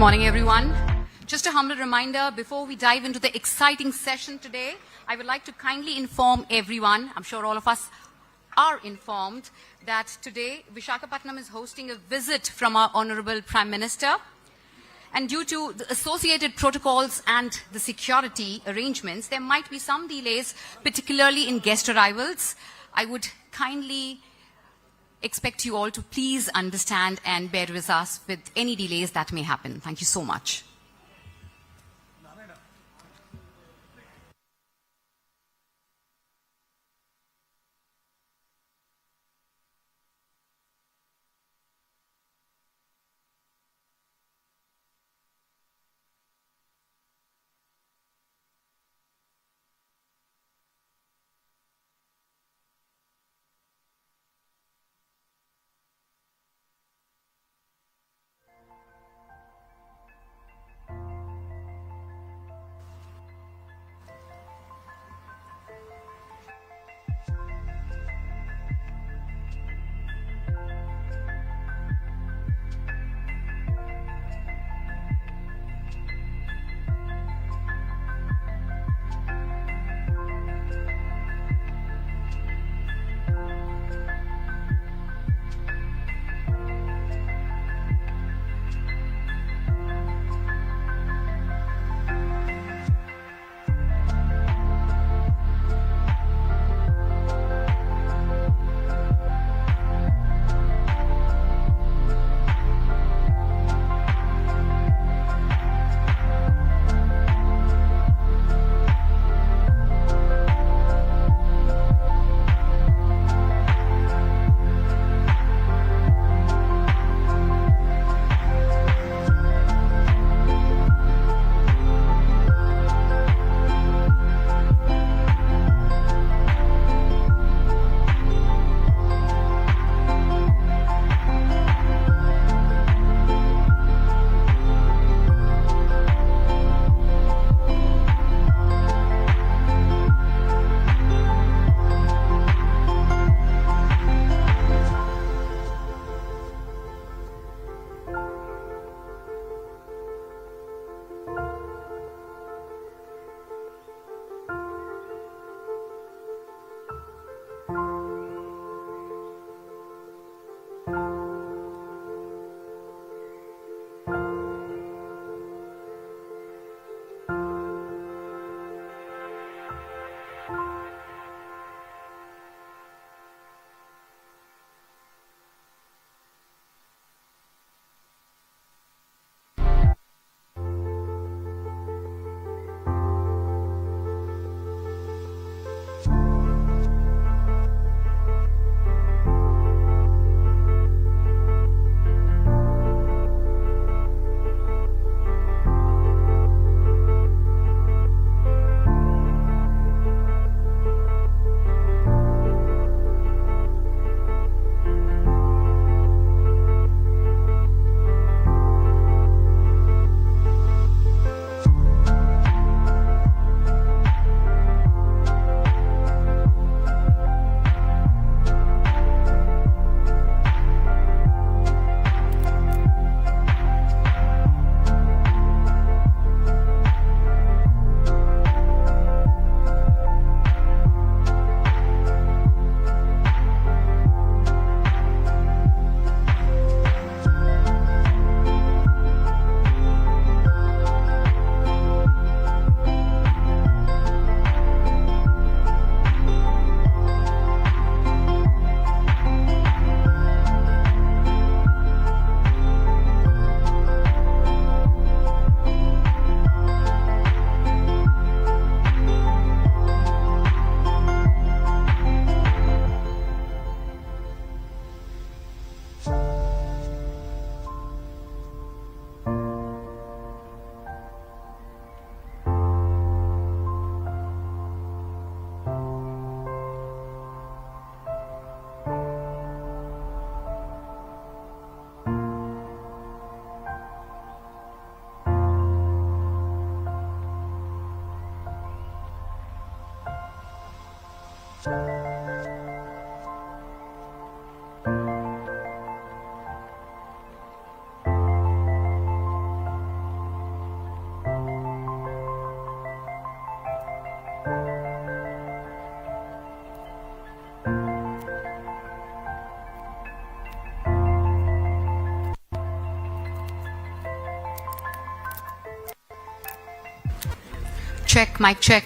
morning, everyone. Just a humble reminder, before we dive into the exciting session today, I would like to kindly inform everyone, I'm sure all of us are informed, that today Visakhapatnam is hosting a visit from our Honorable Prime Minister. And due to the associated protocols and the security arrangements, there might be some delays, particularly in guest arrivals. I would kindly expect you all to please understand and bear with us with any delays that may happen. Thank you so much. check, mic check.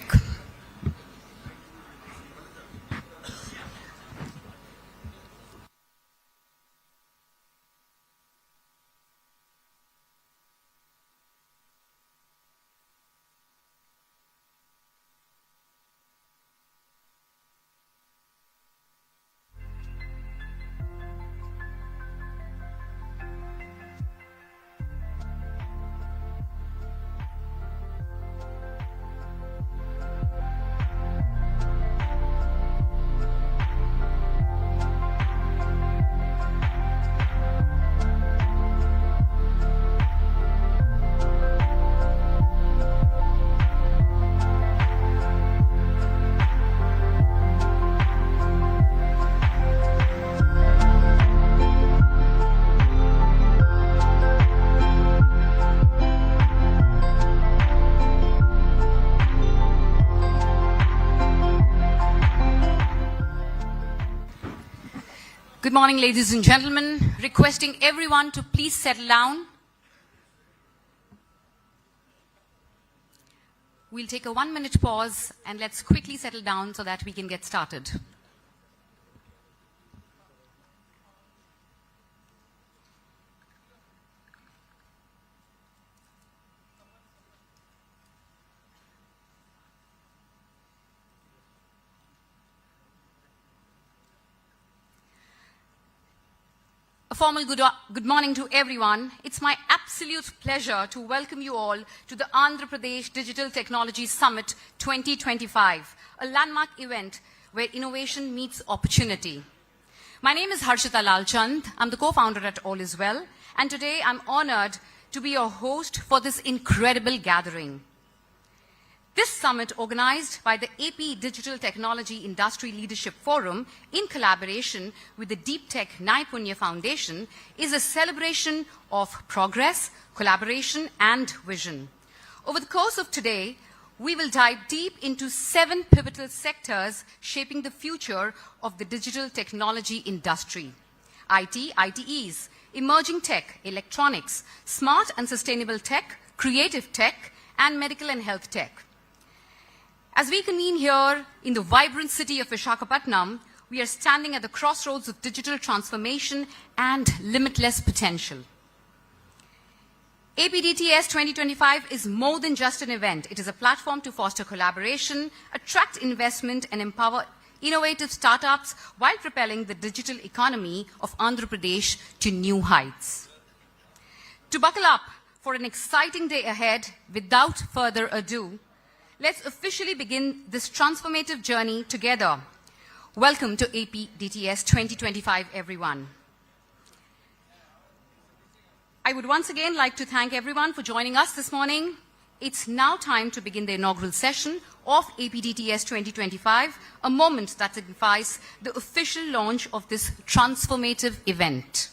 Good morning, ladies and gentlemen. Requesting everyone to please settle down. We'll take a 1-minute pause and let's quickly settle down so that we can get started. A formal good morning to everyone. It's my absolute pleasure to welcome you all to the Andhra Pradesh Digital Technology Summit 2025, a landmark event where innovation meets opportunity. My name is Harshita Lalchand. I'm the co-founder at All Is Well, and today I'm honored to be your host for this incredible gathering. This summit, organized by the AP Digital Technology Industry Leadership Forum in collaboration with the Deep Tech Naipunya Foundation, is a celebration of progress, collaboration, and vision. Over the course of today, we will dive deep into 7 pivotal sectors shaping the future of the digital technology industry: IT, ITEs, emerging tech, electronics, smart and sustainable tech, creative tech, and medical and health tech. As we convene here in the vibrant city of Visakhapatnam, we are standing at the crossroads of digital transformation and limitless potential. APDTS 2025 is more than just an event. It is a platform to foster collaboration, attract investment, and empower innovative startups while propelling the digital economy of Andhra Pradesh to new heights. To buckle up for an exciting day ahead, without further ado, let's officially begin this transformative journey together. Welcome to APDTS 2025, everyone. I would once again like to thank everyone for joining us this morning. It's now time to begin the inaugural session of APDTS 2025, a moment that signifies the official launch of this transformative event.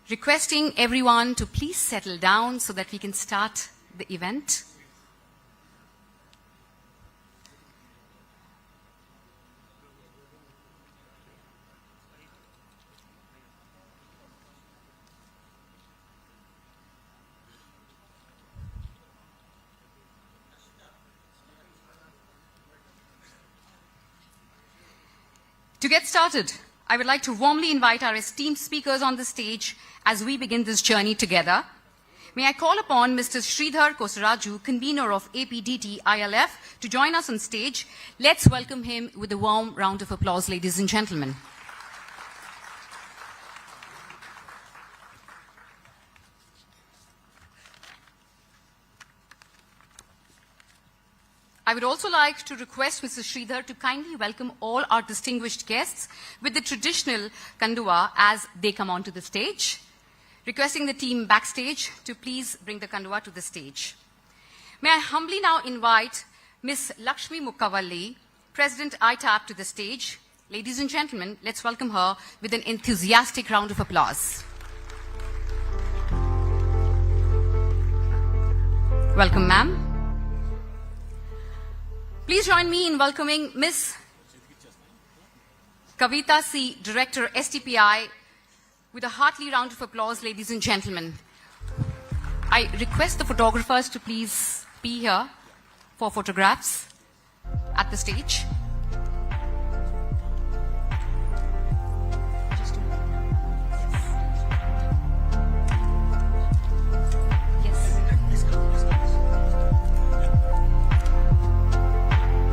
Requesting everyone to please settle down so that we can start the event. To get started, I would like to warmly invite our esteemed speakers on the stage as we begin this journey together. May I call upon Mr. Sridhar Kosaraju, convener of APDT ILF, to join us on stage. Let's welcome him with a warm round of applause, ladies and gentlemen. I would also like to request Mr. Sridhar to kindly welcome all our distinguished guests with the traditional kandua as they come onto the stage. Requesting the team backstage to please bring the kandua to the stage. May I humbly now invite Ms. Lakshmi Mukkavalli, President ITAP, to the stage. Ladies and gentlemen, let's welcome her with an enthusiastic round of applause. Welcome, ma'am. Please join me in welcoming Ms. Kavita C., Director, STPI, with a hearty round of applause, ladies and gentlemen. I request the photographers to please be here for photographs at the stage.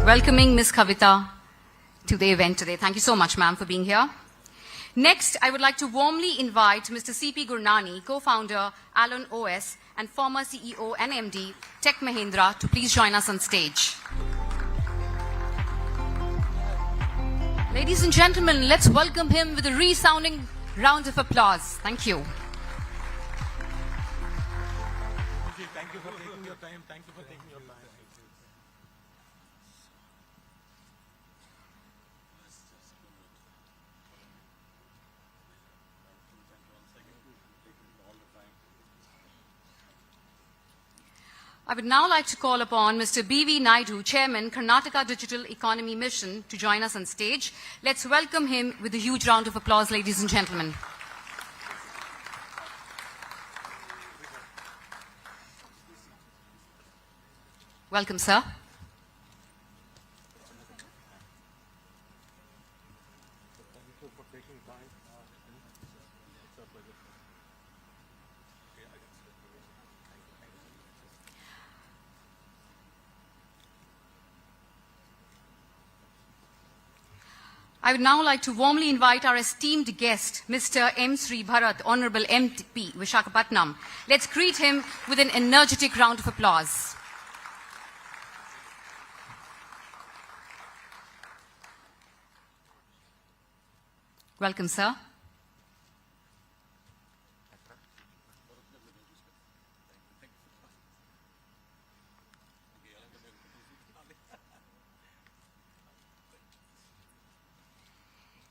Welcoming Ms. Kavita to the event today. Thank you so much, ma'am, for being here. Next, I would like to warmly invite Mr. C.P. Gurnani, co-founder, Alon OS, and former CEO and MD, Tech Mahindra, to please join us on stage. Ladies and gentlemen, let's welcome him with a resounding round of applause. Thank you. Thank you for taking your time. Thank you for taking your time. I would now like to call upon Mr. B.V. Naidu, Chairman, Karnataka Digital Economy Mission, to join us on stage. Let's welcome him with a huge round of applause, ladies and gentlemen. Welcome, sir. I would now like to warmly invite our esteemed guest, Mr. M. Sri Bharat, Honorable MP, Visakhapatnam. Let's greet him with an energetic round of applause. Welcome, sir.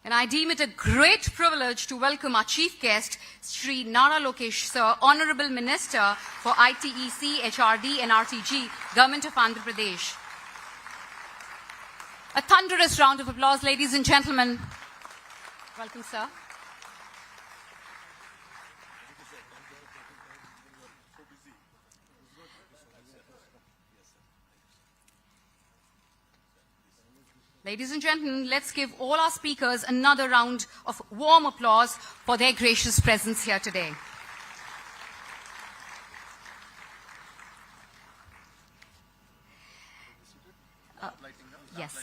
And I deem it a great privilege to welcome our chief guest, Sri Nara Lokesh, Sir, Honorable Minister for ITEC, HRD and RTG, Government of Andhra Pradesh. A thunderous round of applause, ladies and gentlemen. Welcome, sir. Ladies and gentlemen, let's give all our speakers another round of warm applause for their gracious presence here today.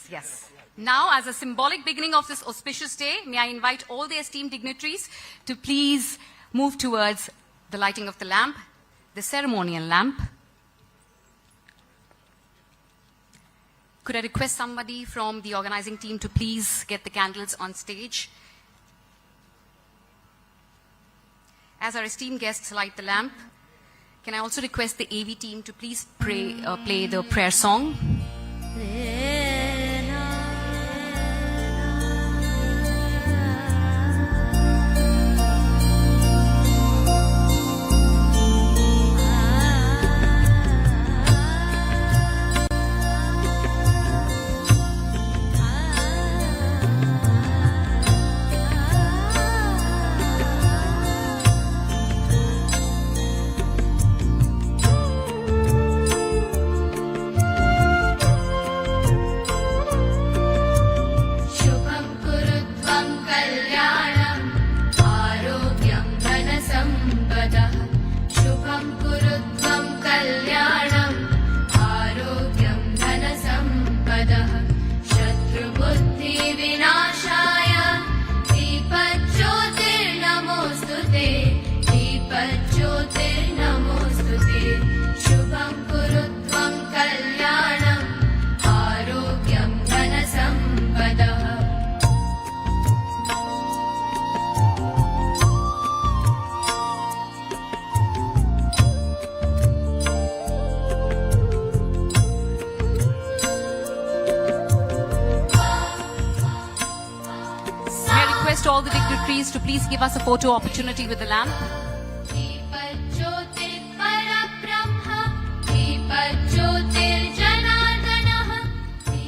Yes. Now, as a symbolic beginning of this auspicious day, may I invite all the esteemed dignitaries to please move towards the lighting of the lamp, the ceremonial lamp. Could I request somebody from the organizing team to please get the candles on stage? As our esteemed guests light the lamp, can I also request the AV team to please play the prayer song? All the dignitaries to please give us a photo opportunity with the lamp.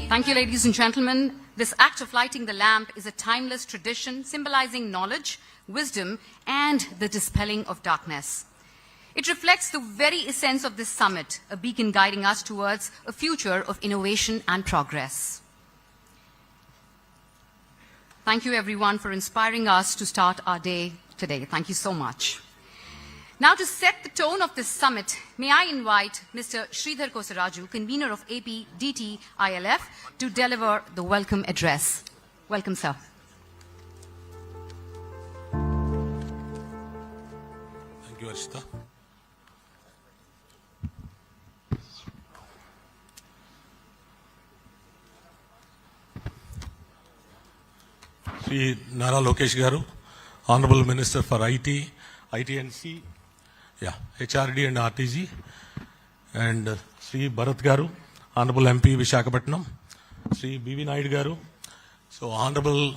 Thank you, ladies and gentlemen. This act of lighting the lamp is a timeless tradition symbolizing knowledge, wisdom, and the dispelling of darkness. It reflects the very essence of this summit, a beacon guiding us towards a future of innovation and progress. Thank you, everyone, for inspiring us to start our day today. Thank you so much. Now, to set the tone of this summit, may I invite Mr. Sridhar Kosaraju, convener of APDT ILF, to deliver the welcome address. Welcome, sir. Thank you, Arshita. Sri Nara Lokesh Garu, Honorable Minister for IT, ITNC, HRD and RTG, and Sri Bharat Garu, Honorable MP Vishakhapatnam, Sri BV Naidu Garu, so Honorable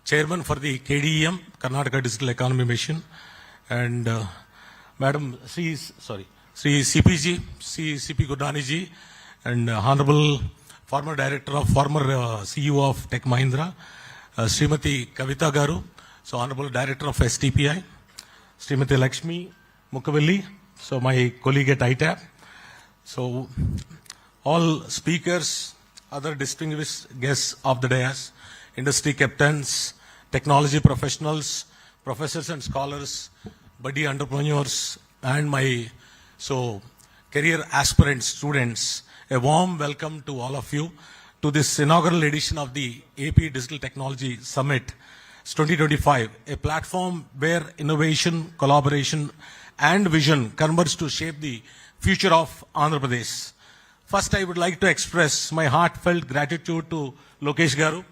Chairman for the KDEM, Karnataka Digital Economy Mission, and Madam Sri CPG, CP Gurdani ji, and Honorable former CEO of Tech Mahindra, Srimati Kavita Garu, so Honorable Director of STPI, Srimati Lakshmi Mukavelli, so my colleague at ITAP. So all speakers, other distinguished guests of the dais, industry captains, technology professionals, professors and scholars, buddy entrepreneurs, and my career aspirant students, a warm welcome to all of you to this inaugural edition of the AP Digital Technology Summit 2025, a platform where innovation, collaboration, and vision converge to shape the future of Andhra Pradesh. First, I would like to express my heartfelt gratitude to Lokesh Garu,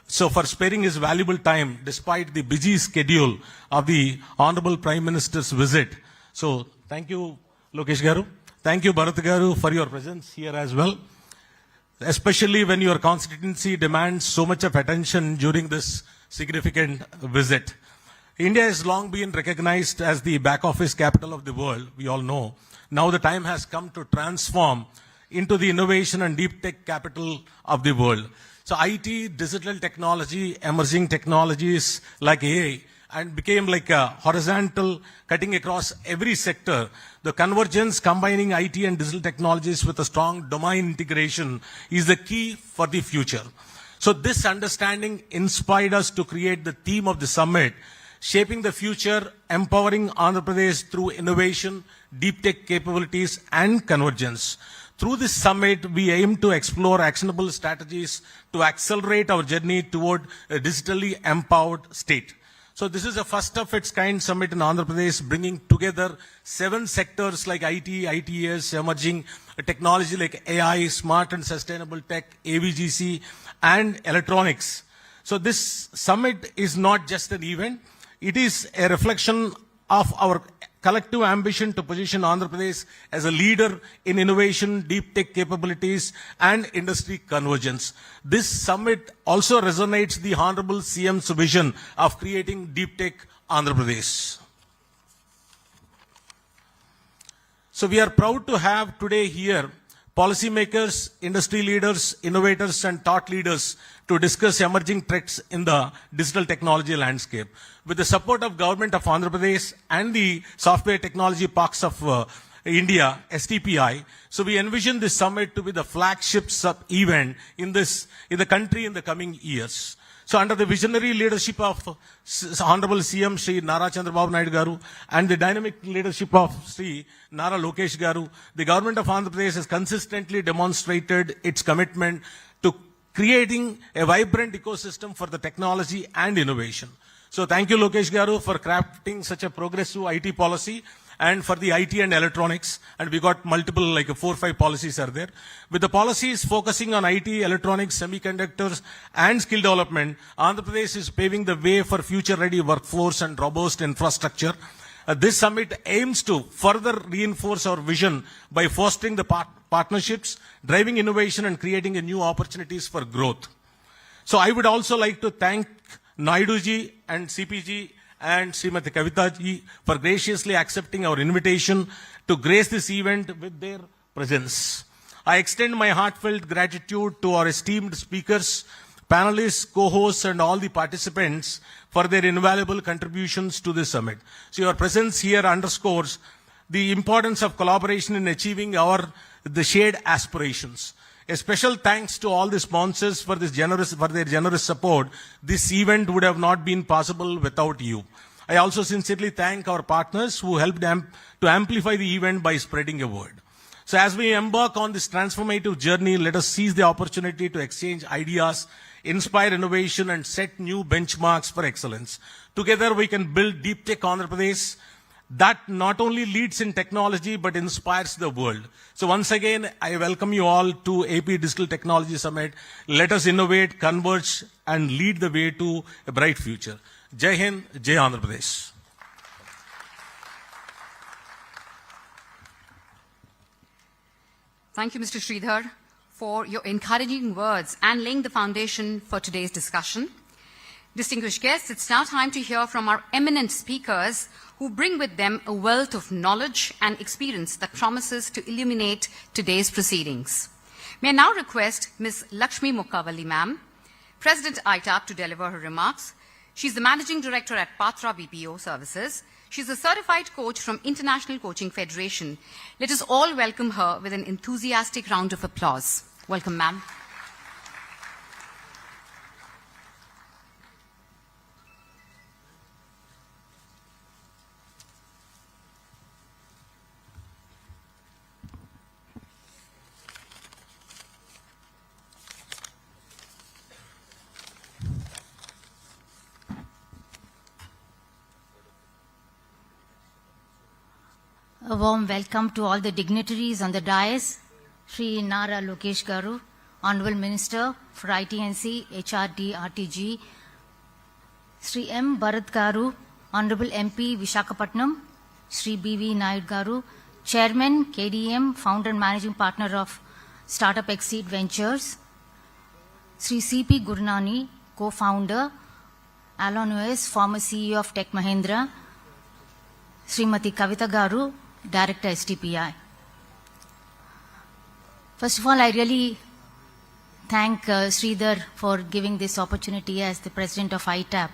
so for sparing his valuable time despite the busy schedule of the Honorable Prime Minister's visit. So, thank you, Lokesh Garu. Thank you, Bharat Garu, for your presence here as well, especially when your constituency demands so much of attention during this significant visit. India has long been recognized as the back office capital of the world, we all know. Now the time has come to transform into the innovation and deep tech capital of the world. So IT, digital technology, emerging technologies like AI, and became like a horizontal cutting across every sector. The convergence combining IT and digital technologies with a strong domain integration is the key for the future. So this understanding inspired us to create the theme of the summit, shaping the future, empowering Andhra Pradesh through innovation, deep tech capabilities, and convergence. Through this summit, we aim to explore actionable strategies to accelerate our journey toward a digitally empowered state. So this is a first of its kind summit in Andhra Pradesh, bringing together 7 sectors like IT, ITS, emerging technology like AI, smart and sustainable tech, AVGC, and electronics. So this summit is not just an event, it is a reflection of our collective ambition to position Andhra Pradesh as a leader in innovation, deep tech capabilities, and industry convergence. This summit also resonates the Honorable CM's vision of creating deep tech Andhra Pradesh. So we are proud to have today here policymakers, industry leaders, innovators, and thought leaders to discuss emerging threats in the digital technology landscape. With the support of Government of Andhra Pradesh and the Software Technology Parks of India, STPI, so we envision this summit to be the flagship event in the country in the coming years. So under the visionary leadership of Honorable CM Sri Nara Chandrababu Naidu Garu and the dynamic leadership of Sri Nara Lokesh Garu, the Government of Andhra Pradesh has consistently demonstrated its commitment to creating a vibrant ecosystem for the technology and innovation. So thank you, Lokesh Garu, for crafting such a progressive IT policy and for the IT and electronics. And we got multiple, like 4 or 5 policies are there. With the policies focusing on IT, electronics, semiconductors, and skill development, Andhra Pradesh is paving the way for future-ready workforce and robust infrastructure. This summit aims to further reinforce our vision by fostering the partnerships, driving innovation, and creating new opportunities for growth. So I would also like to thank Naidu ji and CPG and Srimati Kavita ji for graciously accepting our invitation to grace this event with their presence. I extend my heartfelt gratitude to our esteemed speakers, panelists, co-hosts, and all the participants for their invaluable contributions to this summit. So your presence here underscores the importance of collaboration in achieving the shared aspirations. A special thanks to all the sponsors for their generous support. This event would have not been possible without you. I also sincerely thank our partners who helped to amplify the event by spreading a word. So as we embark on this transformative journey, let us seize the opportunity to exchange ideas, inspire innovation, and set new benchmarks for excellence. Together we can build Deep Tech Andhra Pradesh that not only leads in technology but inspires the world. So once again, I welcome you all to AP Digital Technology Summit. Let us innovate, converge, and lead the way to a bright future. Jai Hind, Jai Andhra Pradesh. Thank you, Mr. Sridhar, for your encouraging words and laying the foundation for today's discussion. Distinguished guests, it's now time to hear from our eminent speakers who bring with them a wealth of knowledge and experience that promises to illuminate today's proceedings. May I now request Ms. Lakshmi Mukkavalli, ma'am, President ITAP, to deliver her remarks. She's the Managing Director at Patra BPO Services. She's a certified coach from International Coaching Federation. Let us all welcome her with an enthusiastic round of applause. Welcome, ma'am. A warm welcome to all the dignitaries on the dais, Sri Nara Lokesh Garu, Honorable Minister for ITNC, HRD, RTG, Sri M. Bharat Garu, Honorable MP, Vishakhapatnam, Sri B.V. Naidu Garu, Chairman, KDM, Founder and Managing Partner of Startup Exceed Ventures, Sri C.P. Gurnani, Co-Founder, Alon OS, former CEO of Tech Mahindra, Srimati Kavita Garu, Director STPI. First of all, I really thank Sridhar for giving this opportunity as the President of ITAP.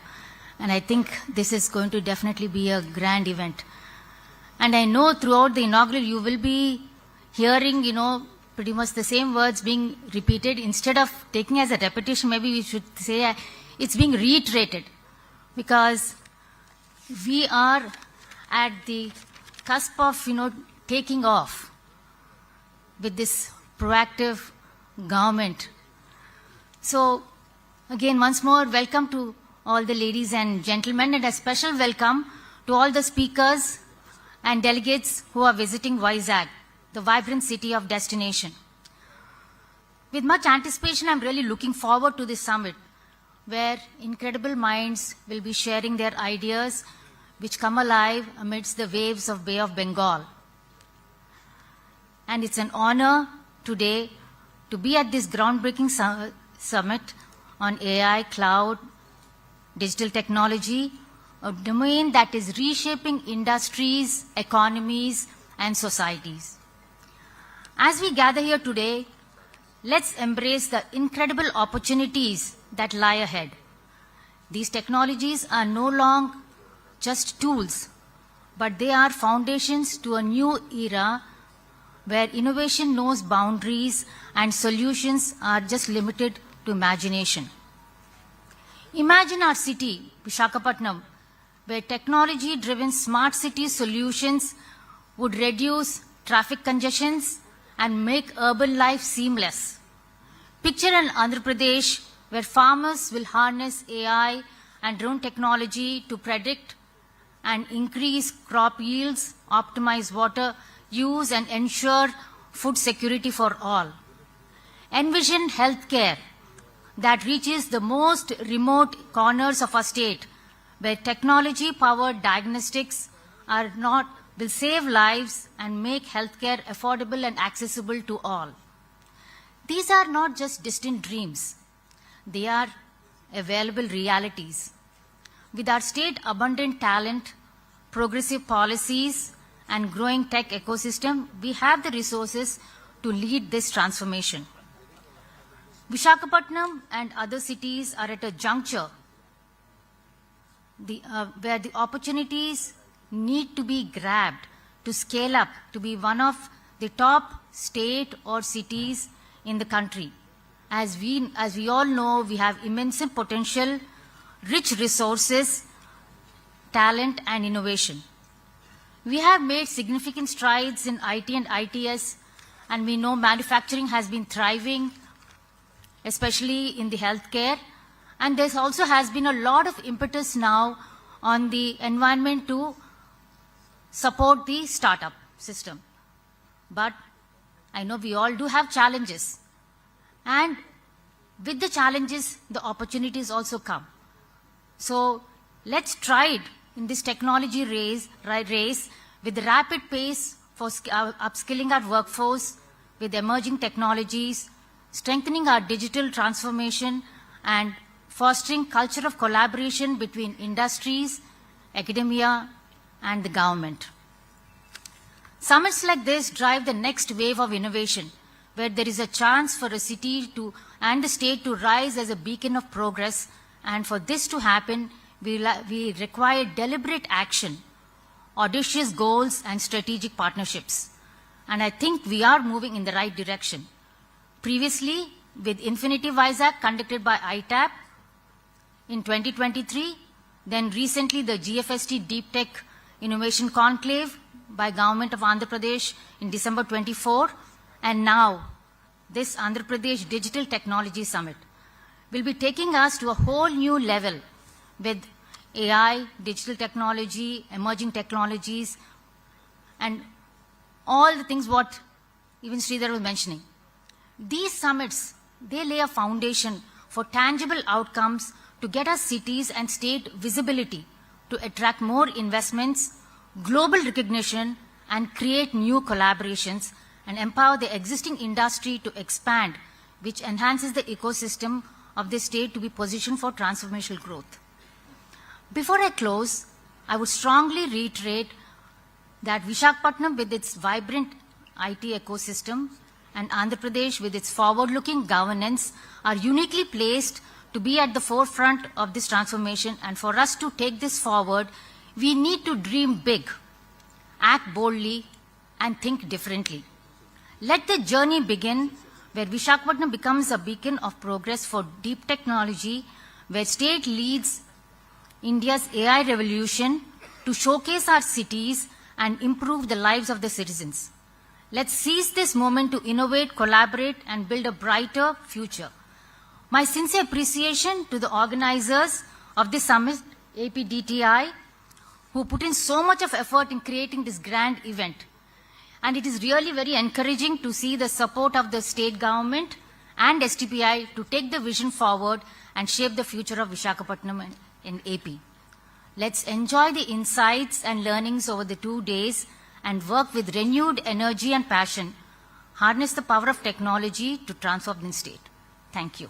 And I think this is going to definitely be a grand event. And I know throughout the inaugural you will be hearing, pretty much the same words being repeated. Instead of taking as a repetition, maybe we should say it's being reiterated. Because we are at the cusp of, taking off with this proactive government. So, again, once more, welcome to all the ladies and gentlemen, and a special welcome to all the speakers and delegates who are visiting Vizag, the vibrant city of destination. With much anticipation, I'm really looking forward to this summit, where incredible minds will be sharing their ideas which come alive amidst the waves of Bay of Bengal. And it's an honor today to be at this groundbreaking summit on AI, cloud, digital technology, a domain that is reshaping industries, economies, and societies. As we gather here today, let's embrace the incredible opportunities that lie ahead. These technologies are no longer just tools, but they are foundations to a new era where innovation knows boundaries and solutions are just limited to imagination. Imagine our city, Vishakhapatnam, where technology-driven smart city solutions would reduce traffic congestions and make urban life seamless. Picture an Andhra Pradesh where farmers will harness AI and drone technology to predict and increase crop yields, optimize water use, and ensure food security for all. Envision healthcare that reaches the most remote corners of our state, where technology-powered diagnostics will save lives and make healthcare affordable and accessible to all. These are not just distant dreams. They are available realities. With our state abundant talent, progressive policies, and growing tech ecosystem, we have the resources to lead this transformation. Vishakhapatnam and other cities are at a juncture where the opportunities need to be grabbed to scale up to be one of the top state or cities in the country. As we all know, we have immense potential, rich resources, talent and innovation. We have made significant strides in IT and ITS, and we know manufacturing has been thriving, especially in the healthcare. And there also has been a lot of impetus now on the environment to support the startup system. But I know we all do have challenges. And with the challenges, the opportunities also come. So let's try it in this technology race with the rapid pace for upskilling our workforce with emerging technologies, strengthening our digital transformation, and fostering culture of collaboration between industries, academia, and the government. Summits like this drive the next wave of innovation, where there is a chance for a city and the state to rise as a beacon of progress. And for this to happen, we require deliberate action, audacious goals, and strategic partnerships. And I think we are moving in the right direction. Previously, with Infinity Vizag conducted by ITAP in 2023, then recently the GFST Deep Tech Innovation Conclave by Government of Andhra Pradesh in December 24, and now this Andhra Pradesh Digital Technology Summit will be taking us to a whole new level with AI, digital technology, emerging technologies, and all the things what even Sridhar was mentioning. These summits, they lay a foundation for tangible outcomes to get our cities and state visibility, to attract more investments, global recognition, and create new collaborations, and empower the existing industry to expand, which enhances the ecosystem of the state to be positioned for transformational growth. Before I close, I would strongly reiterate that Visakhapatnam, with its vibrant IT ecosystem, and Andhra Pradesh, with its forward-looking governance, are uniquely placed to be at the forefront of this transformation. And for us to take this forward, we need to dream big, act boldly, and think differently. Let the journey begin where Visakhapatnam becomes a beacon of progress for deep technology, where state leads India's AI revolution to showcase our cities and improve the lives of the citizens. Let's seize this moment to innovate, collaborate, and build a brighter future. My sincere appreciation to the organizers of this summit, APDTI, who put in so much of effort in creating this grand event. And it is really very encouraging to see the support of the state government and STPI to take the vision forward and shape the future of Visakhapatnam in AP. Let's enjoy the insights and learnings over the 2 days and work with renewed energy and passion, harness the power of technology to transform the state. Thank you.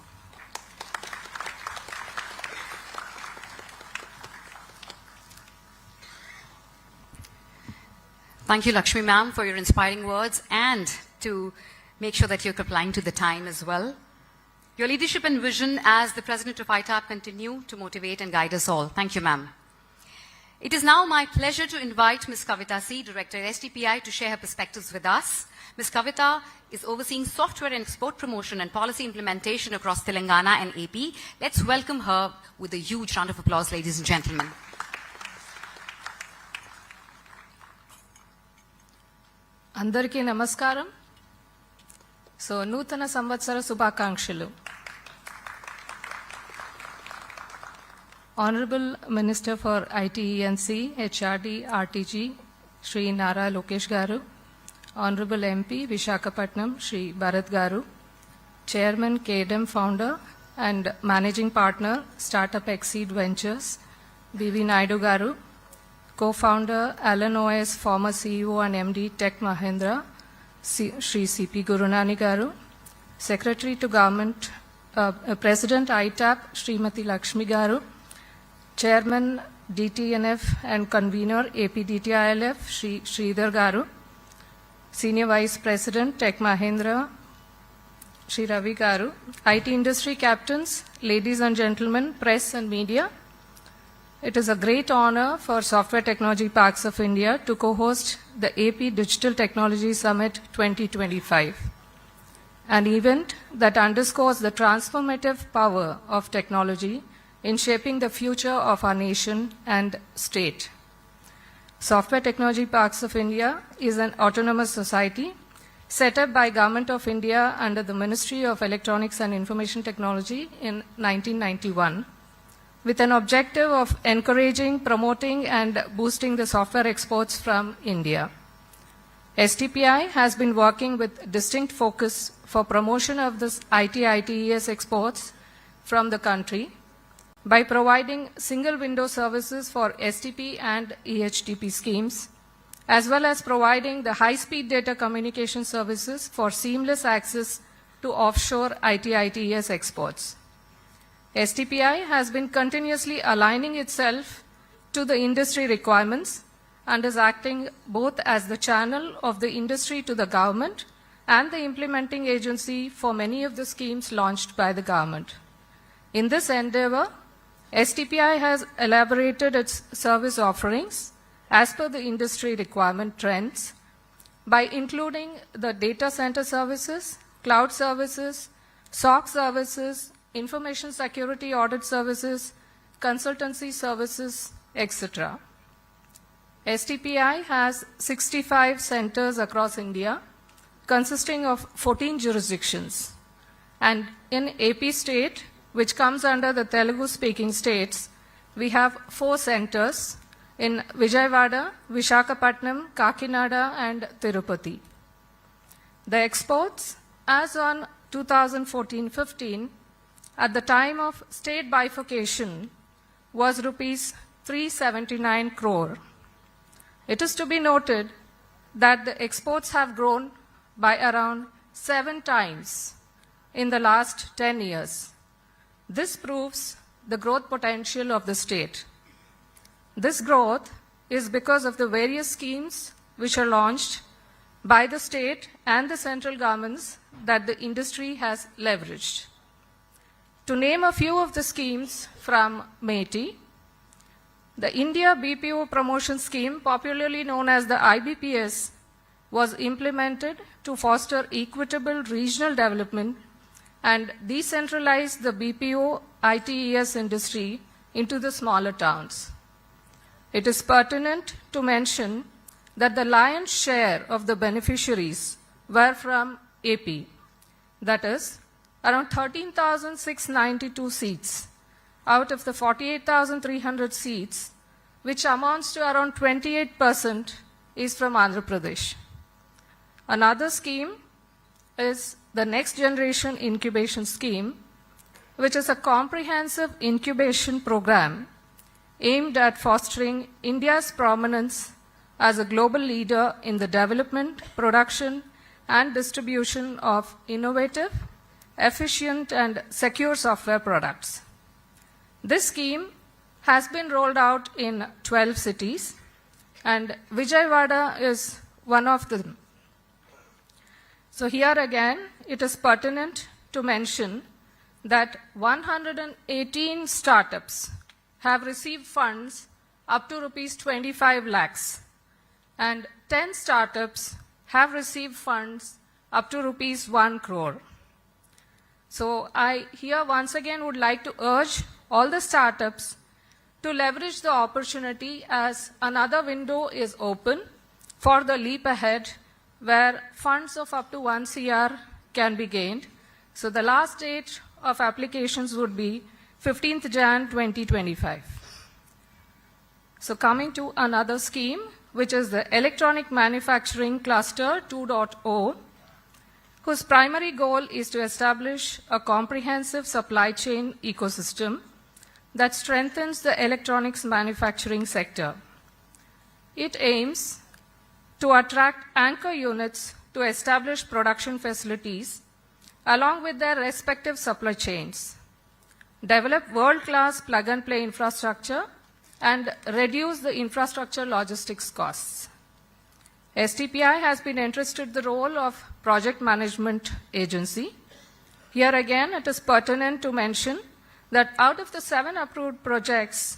Thank you, Lakshmi ma'am, for your inspiring words and to make sure that you're complying to the time as well. Your leadership and vision as the president of ITAP continue to motivate and guide us all. Thank you, ma'am. It is now my pleasure to invite Ms. Kavita C., Director at STPI, to share her perspectives with us. Ms. Kavita is overseeing software and export promotion and policy implementation across Telangana and AP. Let's welcome her with a huge round of applause, ladies and gentlemen. అందరికీ నమస్కారం. So నూతన సంవత్సర శుభాకాంక్షలు. Honorable Minister for IT, E&C, HRD, RTG, Shri Nara Lokesh Garu, Honorable MP, Visakhapatnam, Shri Bharat Garu, Chairman, KDM Founder and Managing Partner, Startup Exceed Ventures, B.V. Naidu Garu, Co-founder, Alan OS, former CEO and MD, Tech Mahindra, Shri C.P. Gurunani Garu, Secretary to Government, President ITAP, Srimati Lakshmi Garu, Chairman DTNF and Convener APDTILF, Shri Sridhar Garu, Senior Vice President Tech Mahindra, Shri Ravi Garu, IT industry captains, ladies and gentlemen, press and media, it is a great honor for Software Technology Parks of India to co-host the AP Digital Technology Summit 2025, an event that underscores the transformative power of technology in shaping the future of our nation and state. Software Technology Parks of India is an autonomous society set up by Government of India under the Ministry of Electronics and Information Technology in 1991, with an objective of encouraging, promoting, and boosting the software exports from India. STPI has been working with distinct focus for promotion of this IT-ITES exports from the country by providing single window services for STP and EHTP schemes, as well as providing the high-speed data communication services for seamless access to offshore IT-ITES exports. STPI has been continuously aligning itself to the industry requirements and is acting both as the channel of the industry to the government and the implementing agency for many of the schemes launched by the government. In this endeavor, STPI has elaborated its service offerings as per the industry requirement trends by including the data center services, cloud services, SOC services, information security audit services, consultancy services, etc. STPI has 65 centers across India, consisting of 14 jurisdictions. And in AP state, which comes under the Telugu-speaking states, we have 4 centers in Vijayawada, Visakhapatnam, Kakinada, and Tirupati. The exports, as on 2014-15, at the time of state bifurcation, was rupees 379 crore. It is to be noted that the exports have grown by around 7 times in the last 10 years. This proves the growth potential of the state. This growth is because of the various schemes which are launched by the state and the central governments that the industry has leveraged. To name a few of the schemes from METI, the India BPO Promotion Scheme, popularly known as the IBPS, was implemented to foster equitable regional development and decentralize the BPO ITES industry into the smaller towns. It is pertinent to mention that the lion's share of the beneficiaries were from AP, that is, around 13,692 seats out of the 48,300 seats, which amounts to around 28%, is from Andhra Pradesh. Another scheme is the Next Generation Incubation Scheme, which is a comprehensive incubation program aimed at fostering India's prominence as a global leader in the development, production, and distribution of innovative, efficient, and secure software products. This scheme has been rolled out in 12 cities, and Vijayawada is one of them. So here again, it is pertinent to mention that 118 startups have received funds up to rupees 25 lakhs, and 10 startups have received funds up to rupees 1 crore. So I here once again would like to urge all the startups to leverage the opportunity as another window is open for the leap ahead where funds of up to 1 CR can be gained. So the last date of applications would be 15th Jan 2025. So coming to another scheme, which is the Electronic Manufacturing Cluster 2.0, whose primary goal is to establish a comprehensive supply chain ecosystem that strengthens the electronics manufacturing sector. It aims to attract anchor units to establish production facilities along with their respective supply chains, develop world-class plug-and-play infrastructure, and reduce the infrastructure logistics costs. STPI has been entrusted the role of project management agency. Here again, it is pertinent to mention that out of the 7 approved projects,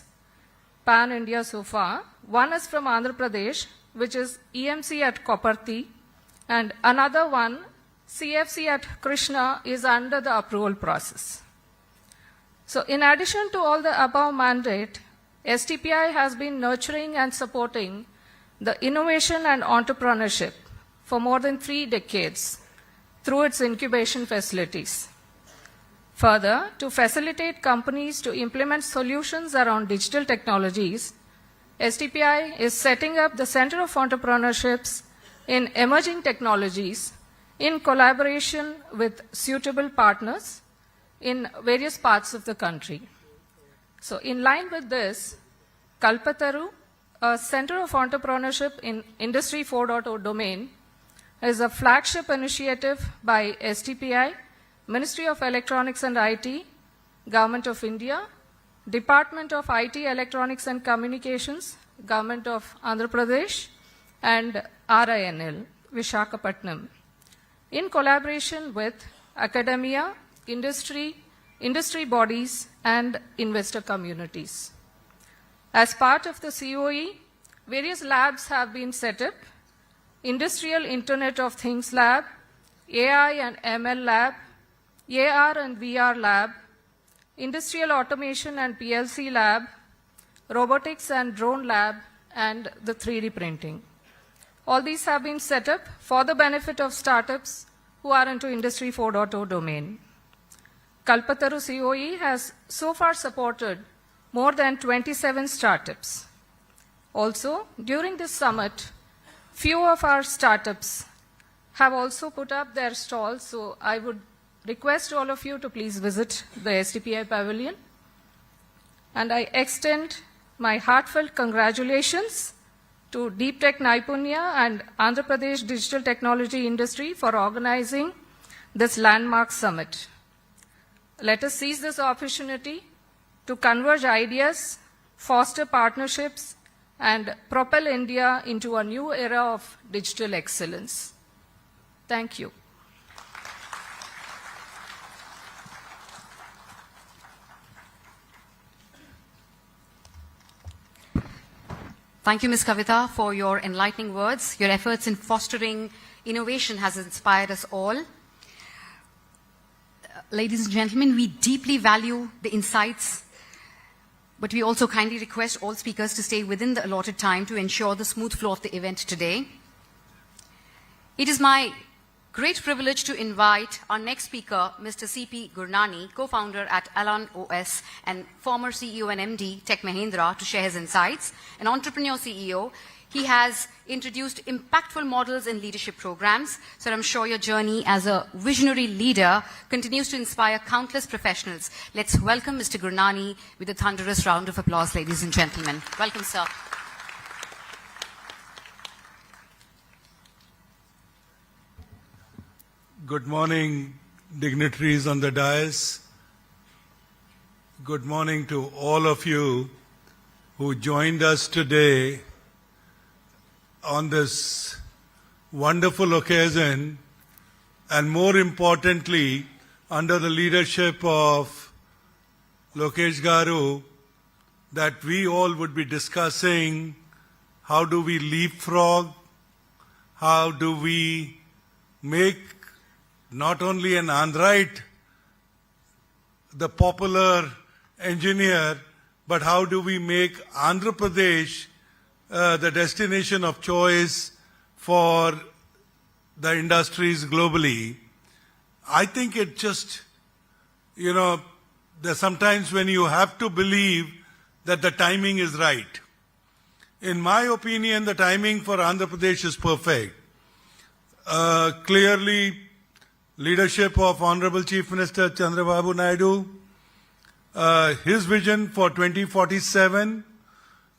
pan-India so far. One is from Andhra Pradesh, which is EMC at Koparthi, and another one, CFC at Krishna, is under the approval process. So in addition to all the above mandate, STPI has been nurturing and supporting the innovation and entrepreneurship for more than 3 decades through its incubation facilities. Further, to facilitate companies to implement solutions around digital technologies, STPI is setting up the Center of Entrepreneurships in Emerging Technologies in collaboration with suitable partners in various parts of the country. So in line with this, Kalpataru, a Center of Entrepreneurship in Industry 4.0 domain, is a flagship initiative by STPI, Ministry of Electronics and IT, Government of India, Department of IT, Electronics and Communications, Government of Andhra Pradesh, and RINL, Vishakhapatnam, in collaboration with academia, industry bodies, and investor communities. As part of the COE, various labs have been set up: Industrial Internet of Things Lab, AI and ML Lab, AR and VR Lab, Industrial Automation and PLC Lab, Robotics and Drone Lab, and the 3D printing. All these have been set up for the benefit of startups who are into Industry 4.0 domain. Kalpataru COE has so far supported more than 27 startups. Also, during this summit, few of our startups have also put up their stalls, so I would request all of you to please visit the STPI pavilion. And I extend my heartfelt congratulations to Deep Tech Naipunya and Andhra Pradesh Digital Technology Industry for organizing this landmark summit. Let us seize this opportunity to converge ideas, foster partnerships, and propel India into a new era of digital excellence. Thank you. Thank you, Ms. Kavita, for your enlightening words. Your efforts in fostering innovation has inspired us all. Ladies and gentlemen, we deeply value the insights, but we also kindly request all speakers to stay within the allotted time to ensure the smooth flow of the event today. It is my great privilege to invite our next speaker, Mr. C.P. Gurnani, co-founder at Alan OS and former CEO and MD, Tech Mahindra, to share his insights. An entrepreneur CEO, he has introduced impactful models in leadership programs, so I'm sure your journey as a visionary leader continues to inspire countless professionals. Let's welcome Mr. Gurnani with a thunderous round of applause, ladies and gentlemen. Welcome, sir. Good morning, dignitaries on the dais. Good morning to all of you who joined us today on this wonderful occasion, and more importantly, under the leadership of Lokesh Garu, that we all would be discussing how do we leapfrog, how do we make not only an Android the popular engineer, but how do we make Andhra Pradesh the destination of choice for the industries globally. I think it just, there's sometimes when you have to believe that the timing is right. In my opinion, the timing for Andhra Pradesh is perfect. Clearly, leadership of Honorable Chief Minister Chandrababu Naidu, his vision for 2047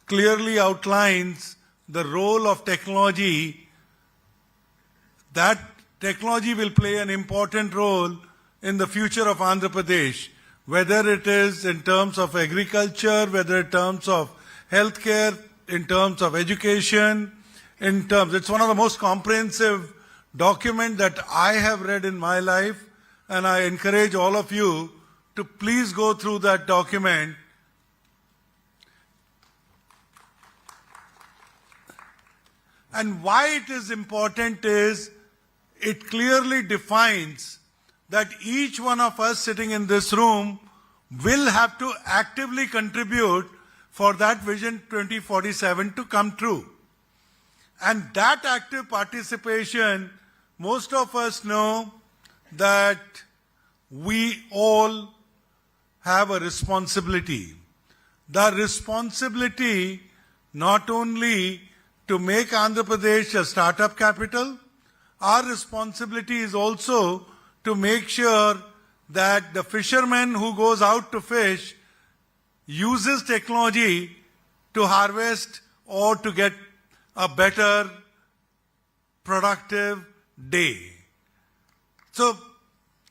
clearly outlines the role of technology. That technology will play an important role in the future of Andhra Pradesh, whether it is in terms of agriculture, whether in terms of healthcare, in terms of education, it's one of the most comprehensive document that I have read in my life, and I encourage all of you to please go through that document. And why it is important is it clearly defines that each one of us sitting in this room will have to actively contribute for that Vision 2047 to come true. And that active participation, most of us know that we all have a responsibility. The responsibility not only to make Andhra Pradesh a startup capital, our responsibility is also to make sure that the fisherman who goes out to fish uses technology to harvest or to get a better, productive day. So,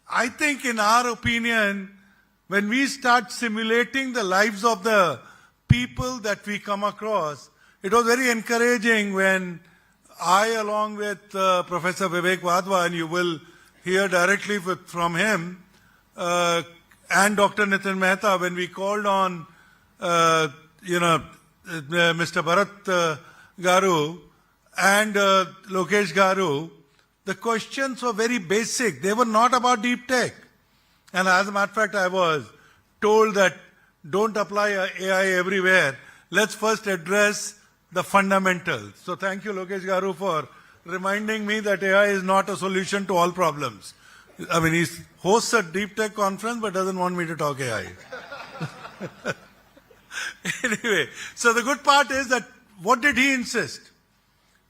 I think in our opinion, when we start simulating the lives of the people that we come across, it was very encouraging when I, along with Professor Vivek Wadhwa, and you will hear directly from him, and Dr. Nitin Mehta, when we called on, Mr. Bharat Garu and Lokesh Garu, the questions were very basic. They were not about deep tech. And as a matter of fact, I was told that don't apply AI everywhere. Let's first address the fundamentals. So thank you, Lokesh Garu, for reminding me that AI is not a solution to all problems. I mean, he hosts a deep tech conference but doesn't want me to talk AI. Anyway, so the good part is that what did he insist?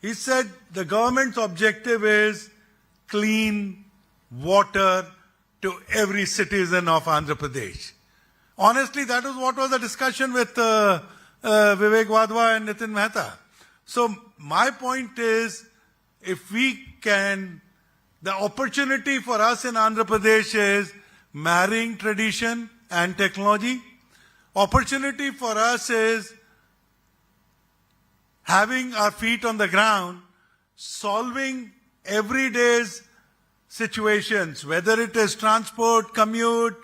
He said the government's objective is clean water to every citizen of Andhra Pradesh. Honestly, that was what was the discussion with Vivek Wadhwa and Nitin Mehta. So my point is, if we can, the opportunity for us in Andhra Pradesh is marrying tradition and technology. Opportunity for us is having our feet on the ground, solving everyday's situations, whether it is transport, commute,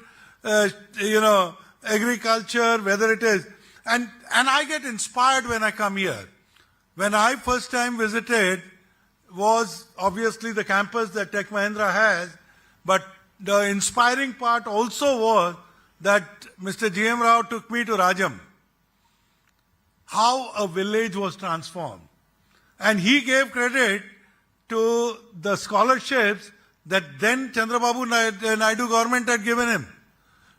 agriculture, whether it is, and I get inspired when I come here. When I first time visited was obviously the campus that Tech Mahindra has, but the inspiring part also was that Mr. G.M. Rao took me to Rajam. How a village was transformed. And he gave credit to the scholarships that then Chandrababu Naidu government had given him.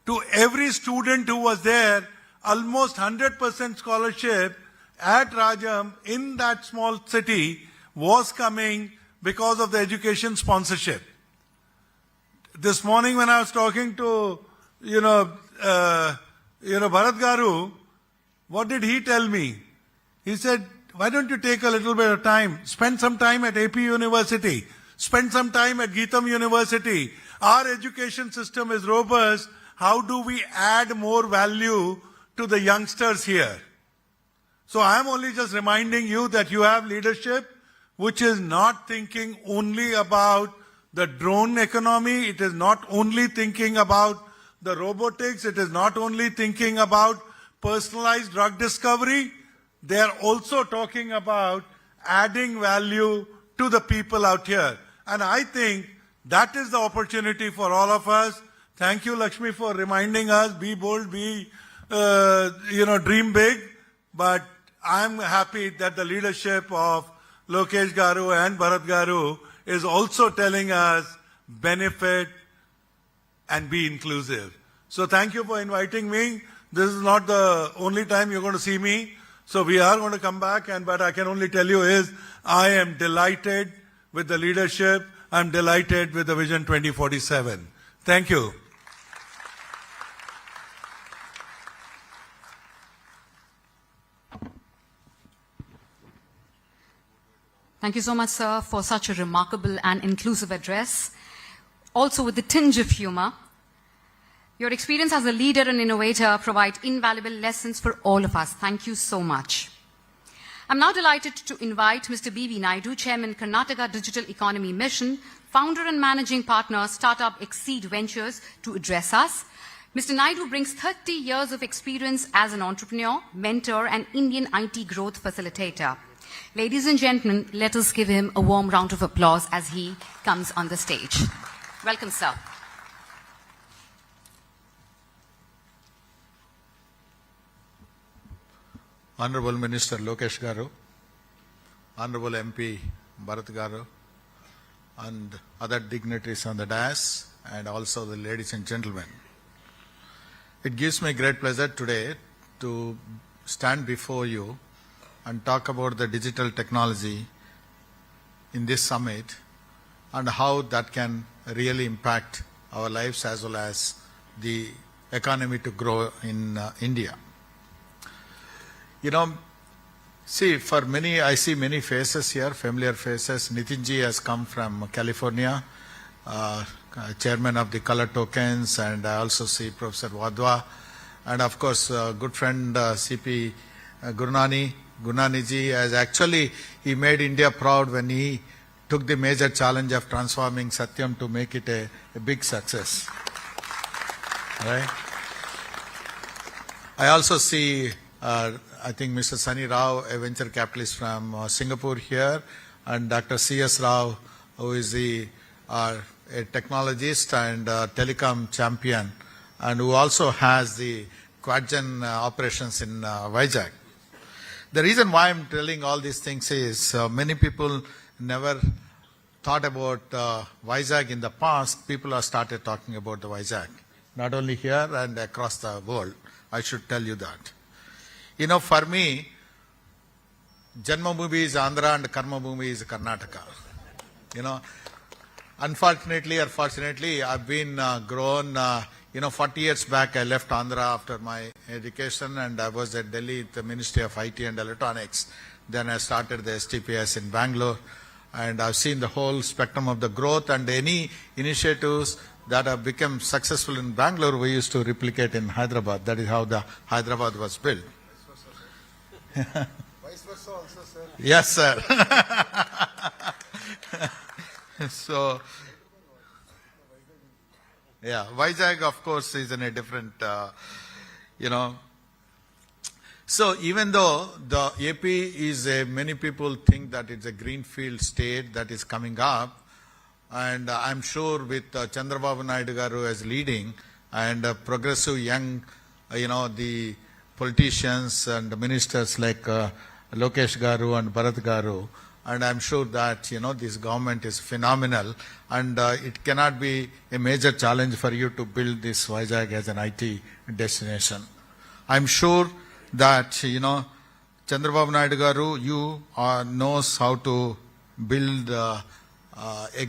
To every student who was there, almost 100% scholarship at Rajam in that small city was coming because of the education sponsorship. This morning when I was talking to, Bharat Garu, what did he tell me? He said, why don't you take a little bit of time, spend some time at AP University, spend some time at Geetam University. Our education system is robust. How do we add more value to the youngsters here? So I am only just reminding you that you have leadership which is not thinking only about the drone economy. It is not only thinking about the robotics. It is not only thinking about personalized drug discovery. They are also talking about adding value to the people out here. And I think that is the opportunity for all of us. Thank you, Lakshmi, for reminding us, be bold, dream big. But I'm happy that the leadership of Lokesh Garu and Bharat Garu is also telling us benefit and be inclusive. So thank you for inviting me. This is not the only time you're going to see me. So we are going to come back, but I can only tell you is I am delighted with the leadership. I'm delighted with the Vision 2047. Thank you. Thank you so much, sir, for such a remarkable and inclusive address. Also with the tinge of humor. Your experience as a leader and innovator provide invaluable lessons for all of us. Thank you so much. I'm now delighted to invite Mr. B.V. Naidu, Chairman, Karnataka Digital Economy Mission, founder and managing partner, Startup Exceed Ventures, to address us. Mr. Naidu brings 30 years of experience as an entrepreneur, mentor, and Indian IT growth facilitator. Ladies and gentlemen, let us give him a warm round of applause as he comes on the stage. Welcome, sir. Honorable Minister Lokesh Garu, Honorable MP Bharat Garu, and other dignitaries on the dais, and also the ladies and gentlemen. It gives me great pleasure today to stand before you and talk about the digital technology in this summit and how that can really impact our lives as well as the economy to grow in India. You know, see, for many, I see many faces here, familiar faces. Nitinji has come from California, chairman of the Color Tokens, and I also see Professor Wadhwa, and of course, good friend CP Gurnaniji has actually, he made India proud when he took the major challenge of transforming Satyam to make it a big success. Right? I also see I think Mr. Sunny Rao, a venture capitalist from Singapore here, and Dr. C.S. Rao, who is a technologist and telecom champion, and who also has the quad-gen operations in Vizag. The reason why I'm telling all these things is many people never thought about Vizag in the past. People have started talking about the Vizag, not only here and across the world. I should tell you that. You know, for me, Janma Bhumi is Andhra and Karma Bhumi is Karnataka. You know, unfortunately or fortunately, I've been grown, 40 years back I left Andhra after my education, and I was at Delhi at the Ministry of IT and Electronics. Then I started the STPS in Bangalore, and I've seen the whole spectrum of the growth, and any initiatives that have become successful in Bangalore, we used to replicate in Hyderabad. That is how the Hyderabad was built. Vice versa also, sir. Yes, sir. So, yeah, Vizag, of course, is in a different, So, even though the AP is many people think that it's a greenfield state that is coming up, and I'm sure with Chandrababu Naidu Garu as leading, and progressive young, the politicians and ministers like Lokesh Garu and Bharat Garu, and I'm sure that, this government is phenomenal, and it cannot be a major challenge for you to build this Vizag as an IT destination. I'm sure that, Chandrababu Naidu Garu, you knows how to build a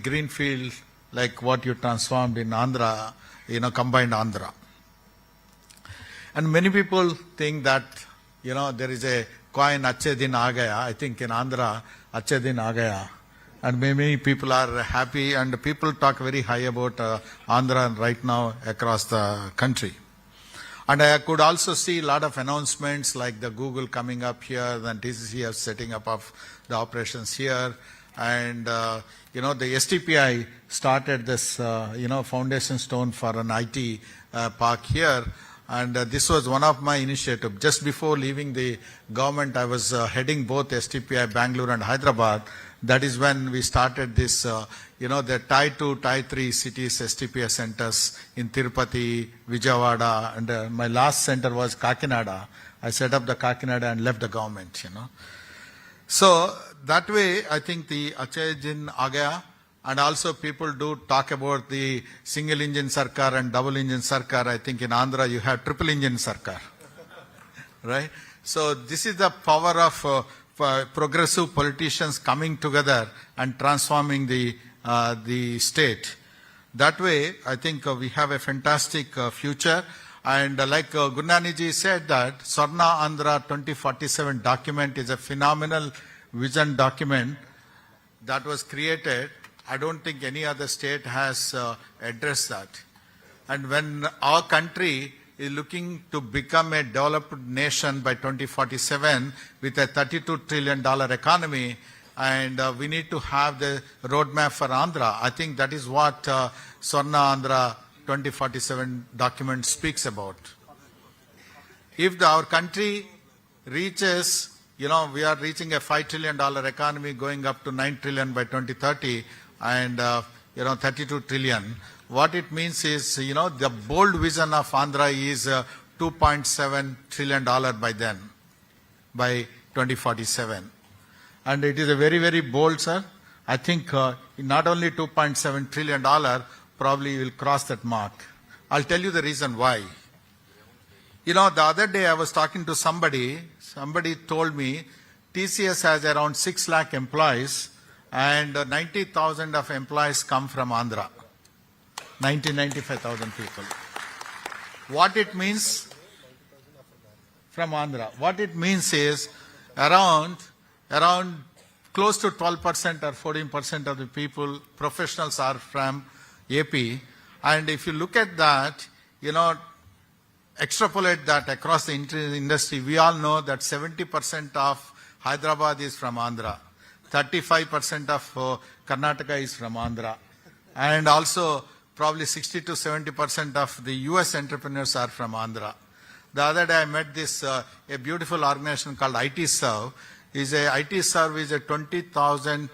greenfield like what you transformed in Andhra, combined Andhra. And many people think that, there is a coin, Achhe Din Aa Gaya. I think in Andhra, Achhe Din Aa Gaya. And many people are happy, and people talk very high about Andhra right now across the country. And I could also see a lot of announcements like the Google coming up here, then TCCF setting up of the operations here. And, the STPI started this, foundation stone for an IT park here. And this was one of my initiatives. Just before leaving the government, I was heading both STPI, Bangalore and Hyderabad. That is when we started this, the Tie 2, Tie 3 cities STPI centers in Tirupati, Vijayawada, and my last center was Kakinada. I set up the Kakinada and left the government, So that way, I think the Achhe Din Aa Gaya, and also people do talk about the single engine sarkar and double engine sarkar. I think in Andhra you have triple engine sarkar, right? So this is the power of progressive politicians coming together and transforming the state. That way, I think we have a fantastic future. And like Gurnaniji said that Swarna Andhra 2047 document is a phenomenal vision document that was created. I don't think any other state has addressed that. And when our country is looking to become a developed nation by 2047 with a $32 trillion economy, and we need to have the roadmap for Andhra. I think that is what Swarna Andhra 2047 document speaks about. If our country reaches, we are reaching a $5 trillion economy going up to 9 trillion by 2030 and, 32 trillion. What it means is, the bold vision of Andhra is $2.7 trillion by then, by 2047. And it is a very, very bold, sir. I think not only $2.7 trillion, probably will cross that mark. I'll tell you the reason why. The other day I was talking to somebody told me TCS has around 6 lakh employees and 90,000 of employees come from Andhra. 95,000 people. What it means from Andhra? What it means is around close to 12% or 14% of the people, professionals are from AP. And if you look at that, extrapolate that across the industry, we all know that 70% of Hyderabad is from Andhra. 35% of Karnataka is from Andhra. And also probably 60 to 70% of the US entrepreneurs are from Andhra. The other day I met this, a beautiful organization called IT Serve. IT Serve is a 20,000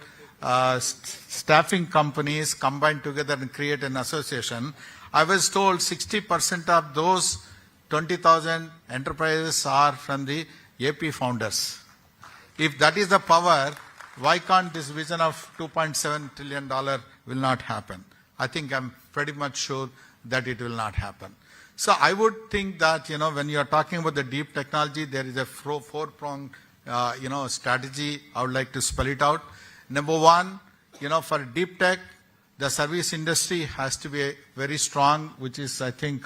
staffing companies combined together and create an association. I was told 60% of those 20,000 enterprises are from the AP founders. If that is the power, why can't this vision of $2.7 trillion will not happen? I think I'm pretty much sure that it will not happen. So I would think that, when you are talking about the deep technology, there is a four-pronged, strategy. I would like to spell it out. Number one, for deep tech, the service industry has to be very strong, which is, I think,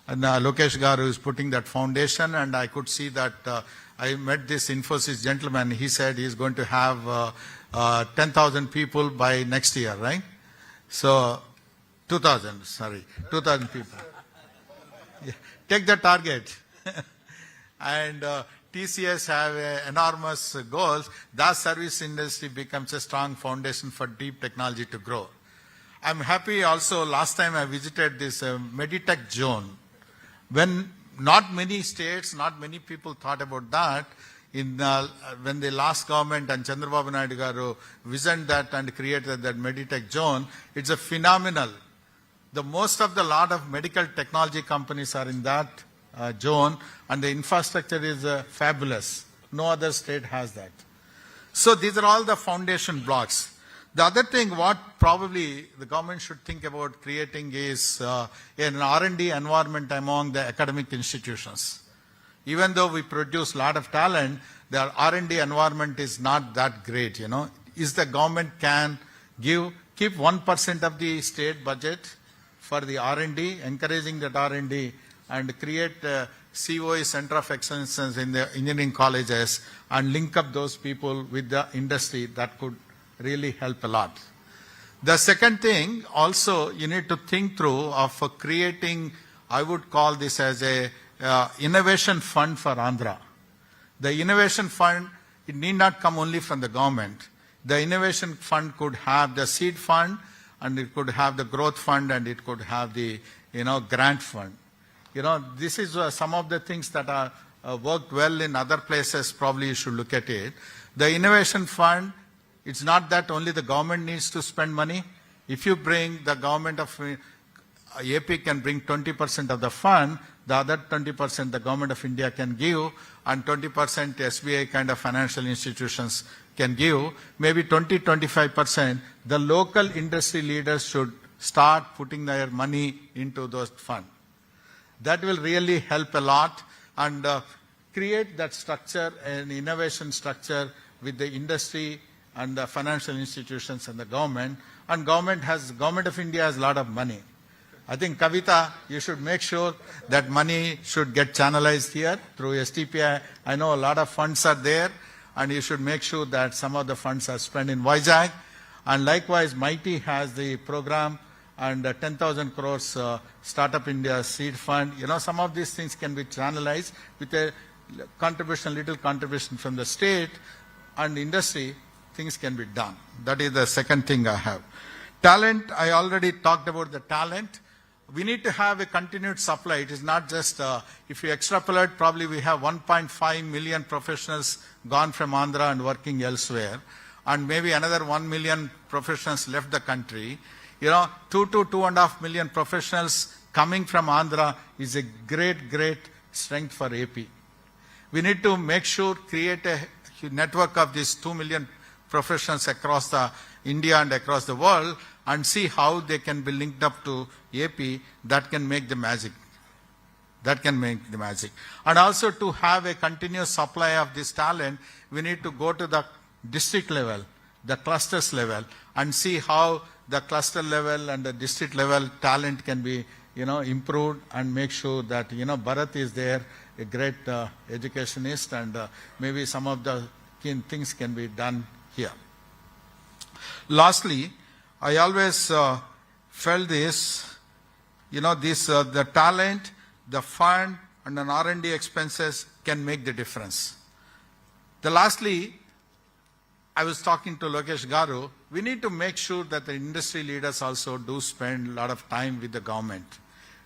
Lokesh Garu is putting that foundation, and I could see that I met this Infosys gentleman. He said he's going to have 10,000 people by next year, right? So, 2,000 people. Yeah. Take the target. And TCS have enormous goals. That service industry becomes a strong foundation for deep technology to grow. I'm happy also, last time I visited this Meditech zone. When not many states, not many people thought about that, when the last government and Chandrababu Naidu Garu visioned that and created that Meditech zone, it's a phenomenal. Most of the lot of medical technology companies are in that zone, and the infrastructure is fabulous. No other state has that. So these are all the foundation blocks. The other thing what probably the government should think about creating is an R&D environment among the academic institutions. Even though we produce a lot of talent, the R&D environment is not that great, Is the government can keep 1% of the state budget for the R&D, encouraging that R&D, and create COE, Center of Excellence in the engineering colleges, and link up those people with the industry. That could really help a lot. The second thing, also, you need to think through of creating, I would call this as a innovation fund for Andhra. The innovation fund, it need not come only from the government. The innovation fund could have the seed fund, and it could have the growth fund, and it could have the, grant fund. This is some of the things that are worked well in other places. Probably you should look at it. The innovation fund, it's not that only the government needs to spend money. If you bring the government of AP can bring 20% of the fund, the other 20% the government of India can give, and 20% SBI kind of financial institutions can give. Maybe 20-25%, the local industry leaders should start putting their money into those funds. That will really help a lot, and create that structure, an innovation structure with the industry and the financial institutions and the government. And government of India has a lot of money. I think, Kavita, you should make sure that money should get channelized here through STPI. I know a lot of funds are there, and you should make sure that some of the funds are spent in Vizag. And likewise, MIGHTY has the program, and 10,000 crores Startup India Seed Fund. Some of these things can be channelized with a little contribution from the state and industry. Things can be done. That is the second thing I have. Talent, I already talked about the talent. we need to have a continued supply. It is not just, if you extrapolate, probably we have 1.5 million professionals gone from Andhra and working elsewhere, and maybe another 1 million professionals left the country. 2 to 2.5 million professionals coming from Andhra is a great, great strength for AP. We need to make sure, create a network of these 2 million professionals across the India and across the world, and see how they can be linked up to AP. That can make the magic. That can make the magic. And also to have a continuous supply of this talent, we need to go to the district level, the clusters level, and see how the cluster level and the district level talent can be, improved, and make sure that, Bharat is there, a great educationist, and maybe some of the key things can be done here. Lastly, I always felt this, the talent, the fund, and an R&D expenses can make the difference. Lastly, I was talking to Lokesh Garu, we need to make sure that the industry leaders also do spend a lot of time with the government.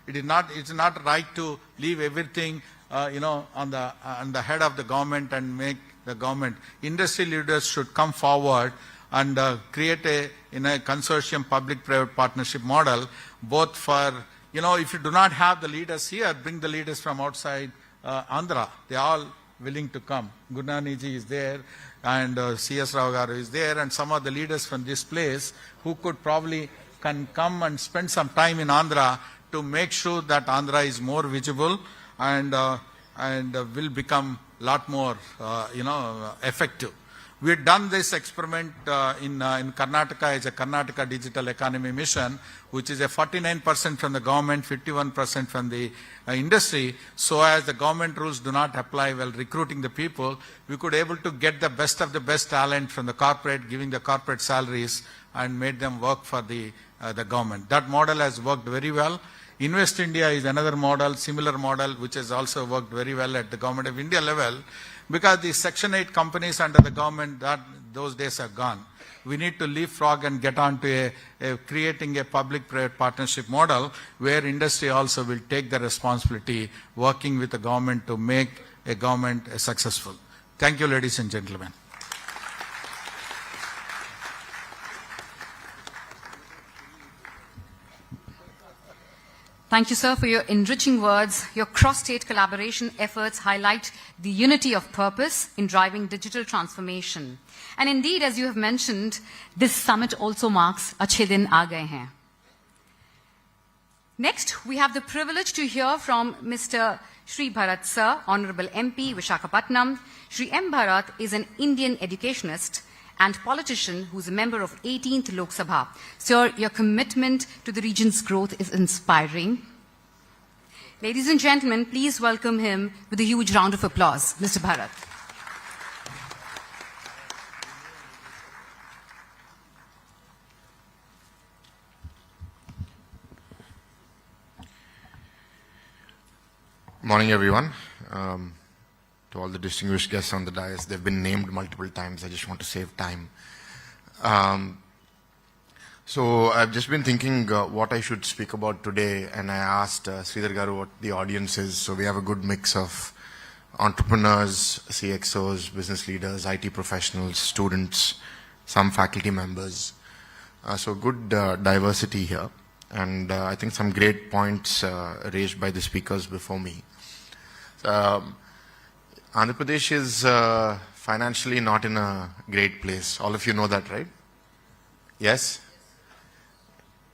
It's not right to leave everything, on the head of the government and make the government. Industry leaders should come forward and create a consortium public-private partnership model, both for, if you do not have the leaders here, bring the leaders from outside Andhra. They are all willing to come. Gurnaniji is there, and C.S. Rao Garu is there, and some of the leaders from this place who could probably can come and spend some time in Andhra to make sure that Andhra is more visible and will become a lot more, effective. We had done this experiment in Karnataka as a Karnataka Digital Economy Mission, which is a 49% from the government, 51% from the industry. So as the government rules do not apply while recruiting the people, we could able to get the best of the best talent from the corporate, giving the corporate salaries, and made them work for the government. That model has worked very well. Invest India is another model, similar model, which has also worked very well at the Government of India level, because the Section 8 companies under the government, those days are gone. We need to leapfrog and get on to creating a public-private partnership model where industry also will take the responsibility, working with the government to make a government successful. Thank you, ladies and gentlemen. Thank you, sir, for your enriching words. Your cross-state collaboration efforts highlight the unity of purpose in driving digital transformation. And indeed, as you have mentioned, this summit also marks Achhe Din Aa Gaye Hain. Next, we have the privilege to hear from Mr. Shri Bharat Sir, Honorable MP, Vishakhapatnam. Shri M. Bharat is an Indian educationist and politician who's a member of 18th Lok Sabha. Sir, your commitment to the region's growth is inspiring. Ladies and gentlemen, please welcome him with a huge round of applause. Mr. Bharat. Morning, everyone. To all the distinguished guests on the dais, they've been named multiple times. I just want to save time. So I've just been thinking what I should speak about today, and I asked Sridhar Garu what the audience is. So we have a good mix of entrepreneurs, CXOs, business leaders, IT professionals, students, some faculty members. So good diversity here. And I think some great points raised by the speakers before me. Andhra Pradesh is financially not in a great place. All of you know that, right? Yes?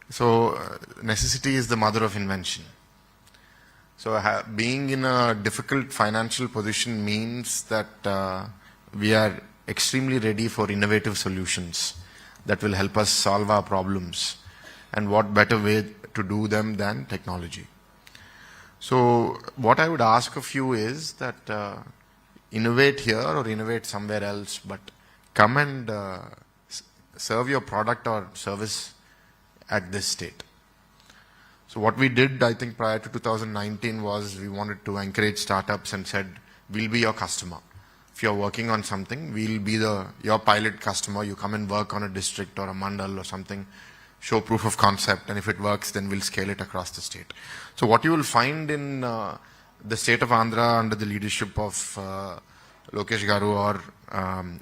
So necessity is the mother of invention. So being in a difficult financial position means that we are extremely ready for innovative solutions that will help us solve our problems. And what better way to do them than technology? So what I would ask of you is that innovate here or innovate somewhere else, but come and serve your product or service at this state. So what we did, I think, prior to 2019 was we wanted to encourage startups and said, we'll be your customer. If you're working on something, we'll be your pilot customer. You come and work on a district or a mandal or something. show proof of concept, and if it works, then we'll scale it across the state. So what you will find in the state of Andhra under the leadership of Lokesh Garu, or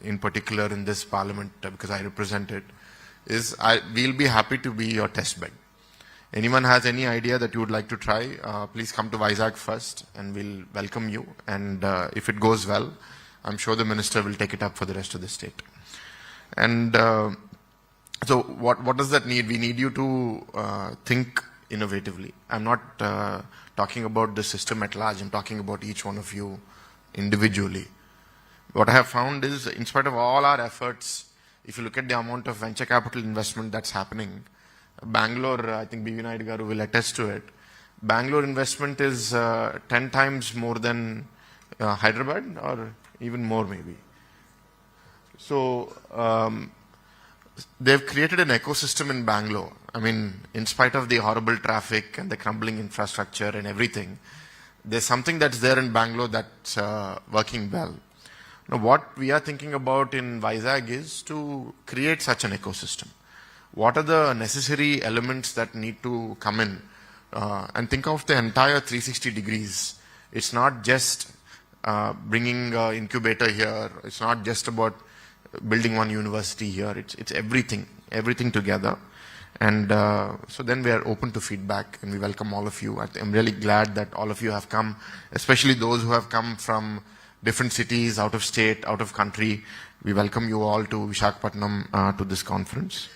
in particular in this parliament, because I represent it, is we'll be happy to be your test bed. Anyone has any idea that you would like to try, please come to Vizag first and we'll welcome you. And if it goes well, I'm sure the minister will take it up for the rest of the state. And so what does that need? We need you to think innovatively. I'm not talking about the system at large. I'm talking about each one of you individually. What I have found is, in spite of all our efforts, if you look at the amount of venture capital investment that's happening, Bangalore, I think B.V. Naidu Garu will attest to it, Bangalore investment is 10 times more than Hyderabad, or even more maybe. So they've created an ecosystem in Bangalore. I mean, in spite of the horrible traffic and the crumbling infrastructure and everything, there's something that's there in Bangalore that's working well. Now, what we are thinking about in Vizag is to create such an ecosystem. What are the necessary elements that need to come in? And think of the entire 360 degrees. It's not just bringing an incubator here. It's not just about building one university here. It's everything together. And so then we are open to feedback and we welcome all of you. I'm really glad that all of you have come, especially those who have come from different cities, out of state, out of country. We welcome you all to Visakhapatnam to this conference.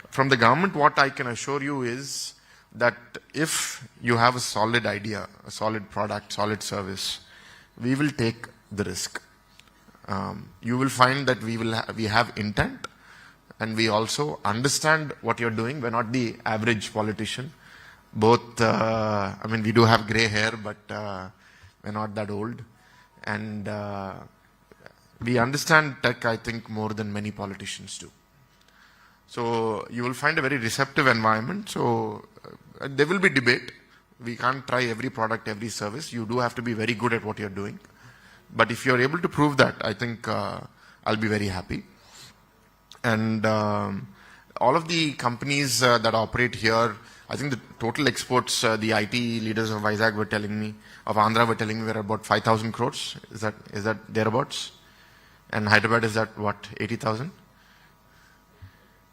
From the government, what I can assure you is that if you have a solid idea, a solid product, solid service, we will take the risk. You will find that we have intent, and we also understand what you're doing. We're not the average politician. Both, I mean, we do have gray hair, but we're not that old. And we understand tech, I think, more than many politicians do. So you will find a very receptive environment. So there will be debate. We can't try every product, every service. You do have to be very good at what you're doing. But if you're able to prove that, I think I'll be very happy. And all of the companies that operate here, I think the total exports, the IT leaders of Vizag were telling me, of Andhra were telling me, we're about 5,000 crores. Is that thereabouts? And Hyderabad is at what, 80,000?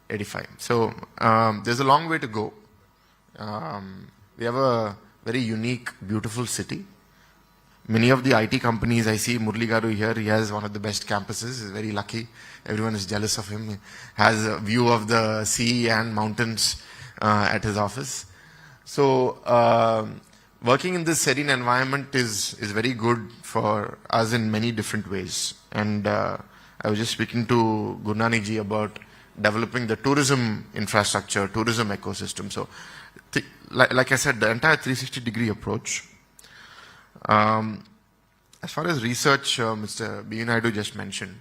85. So there's a long way to go. We have a very unique, beautiful city. Many of the IT companies, I see Murli Garu here, he has one of the best campuses. He's very lucky. Everyone is jealous of him. He has a view of the sea and mountains at his office. So working in this serene environment is very good for us in many different ways. And I was just speaking to Gurnani ji about developing the tourism infrastructure, tourism ecosystem. So like I said, the entire 360-degree approach. As far as research, Mr. B. Naidu just mentioned,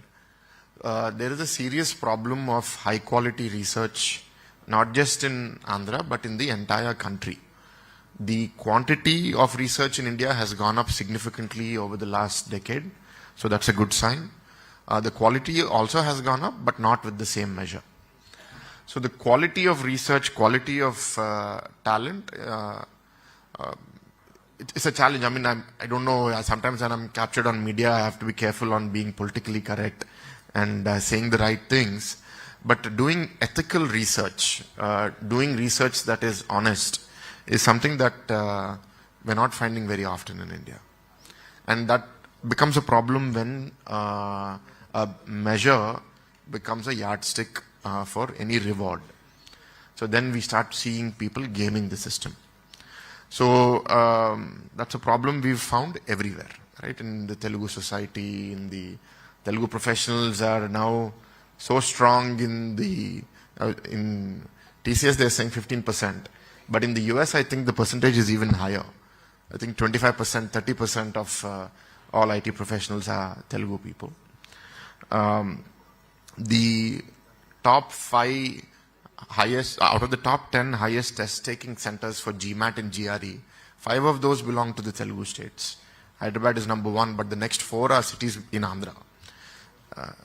there is a serious problem of high-quality research, not just in Andhra, but in the entire country. The quantity of research in India has gone up significantly over the last decade, so that's a good sign. The quality also has gone up, but not with the same measure. So the quality of research, quality of talent, it's a challenge. I mean, I don't know, sometimes when I'm captured on media, I have to be careful on being politically correct and saying the right things. But doing ethical research, doing research that is honest, is something that we're not finding very often in India. And that becomes a problem when a measure becomes a yardstick for any reward. So then we start seeing people gaming the system. So that's a problem we've found everywhere, right? In the Telugu society, in the Telugu professionals are now so strong in the, in TCS they're saying 15%. But in the US, I think the percentage is even higher. I think 25%, 30% of all IT professionals are Telugu people. The top 5 highest, out of the top 10 highest test-taking centers for GMAT and GRE, 5 of those belong to the Telugu states. Hyderabad is number 1, but the next 4 are cities in Andhra.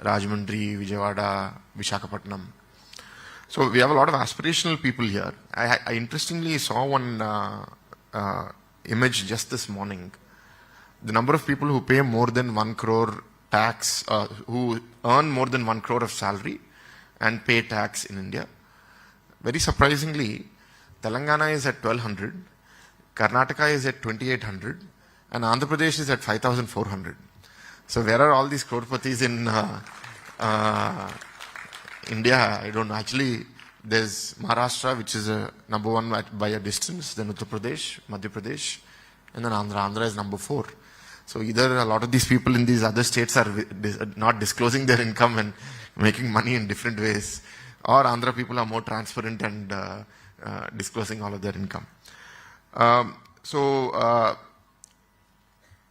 Rajahmundry, Vijayawada, Visakhapatnam. So we have a lot of aspirational people here. I interestingly saw one image just this morning. The number of people who pay more than 1 crore tax, who earn more than 1 crore of salary and pay tax in India. Very surprisingly, Telangana is at 1200, Karnataka is at 2800, and Andhra Pradesh is at 5400. So where are all these crorepathi's in India? I don't know. Actually, there's Maharashtra, which is number 1 by a distance, then Uttar Pradesh, Madhya Pradesh, and then Andhra. Andhra is number 4. So either a lot of these people in these other states are not disclosing their income and making money in different ways, or Andhra people are more transparent and disclosing all of their income.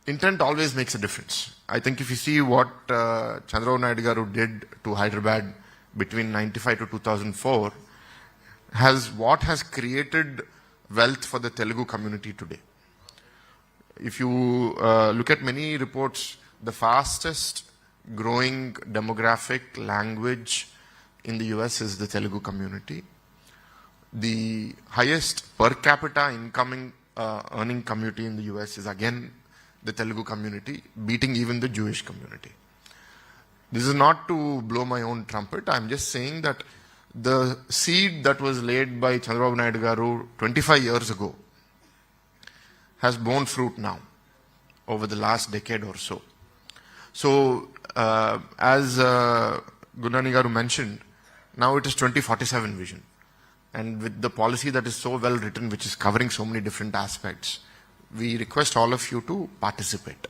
Intent always makes a difference. I think if you see what Chandrababu Naidu garu did to Hyderabad between 95 to 2004, has created wealth for the Telugu community today. If you look at many reports, the fastest growing demographic language in the US is the Telugu community. The highest per capita incoming earning community in the US is again the Telugu community, beating even the Jewish community. This is not to blow my own trumpet. I'm just saying that the seed that was laid by Chandrababu Naidu garu 25 years ago has borne fruit now over the last decade or so. So, as Gundani garu mentioned, now it is 2047 vision. And with the policy that is so well written, which is covering so many different aspects, we request all of you to participate.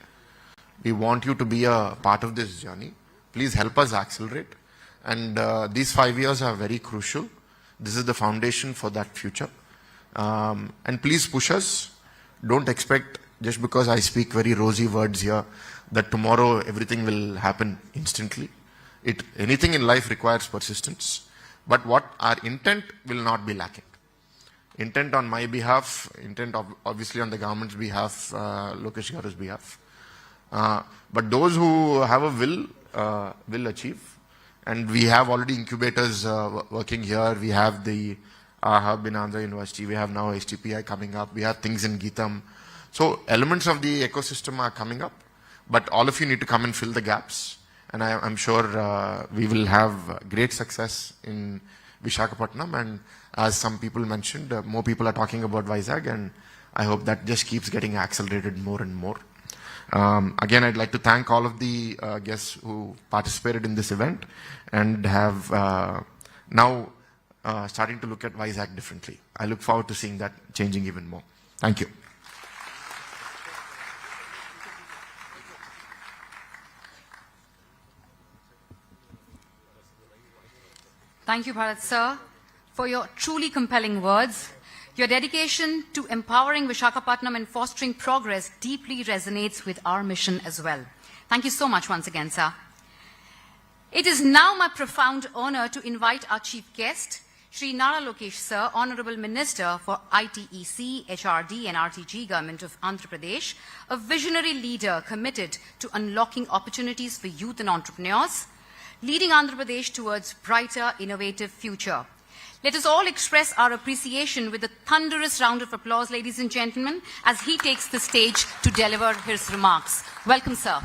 We want you to be a part of this journey. Please help us accelerate. And these 5 years are very crucial. This is the foundation for that future. And please push us. Don't expect, just because I speak very rosy words here, that tomorrow everything will happen instantly. Anything in life requires persistence. But what our intent will not be lacking. Intent on my behalf, intent obviously on the government's behalf, Lokesh Garu's behalf. But those who have a will achieve. And we have already incubators working here. We have the hub in Andhra University. We have now HTPI coming up. We have things in Geetham. So elements of the ecosystem are coming up. But all of you need to come and fill the gaps. And I'm sure we will have great success in Visakhapatnam. And as some people mentioned, more people are talking about Vizag. And I hope that just keeps getting accelerated more and more. Again, I'd like to thank all of the guests who participated in this event and have now starting to look at Vizag differently. I look forward to seeing that changing even more. Thank you. Thank you, Bharat sir, for your truly compelling words. Your dedication to empowering Visakhapatnam and fostering progress deeply resonates with our mission as well. Thank you so much once again, sir. It is now my profound honor to invite our chief guest, Shri Nara Lokesh sir, Honorable Minister for ITEC, HRD and RTG Government of Andhra Pradesh, a visionary leader committed to unlocking opportunities for youth and entrepreneurs, leading Andhra Pradesh towards brighter, innovative future. Let us all express our appreciation with a thunderous round of applause, ladies and gentlemen, as he takes the stage to deliver his remarks. Welcome, sir.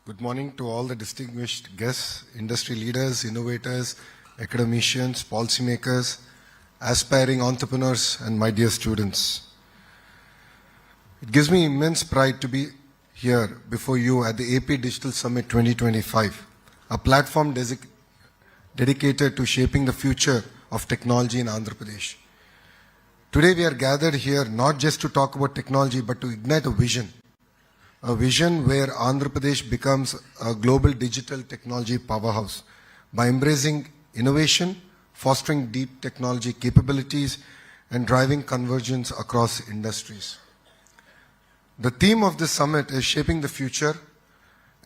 Good morning to all the distinguished guests, industry leaders, innovators, academicians, policymakers, aspiring entrepreneurs, and my dear students. It gives me immense pride to be here before you at the AP Digital Summit 2025, a platform dedicated to shaping the future of technology in Andhra Pradesh. Today we are gathered here not just to talk about technology, but to ignite a vision where Andhra Pradesh becomes a global digital technology powerhouse by embracing innovation, fostering deep technology capabilities, and driving convergence across industries. The theme of this summit is Shaping the Future,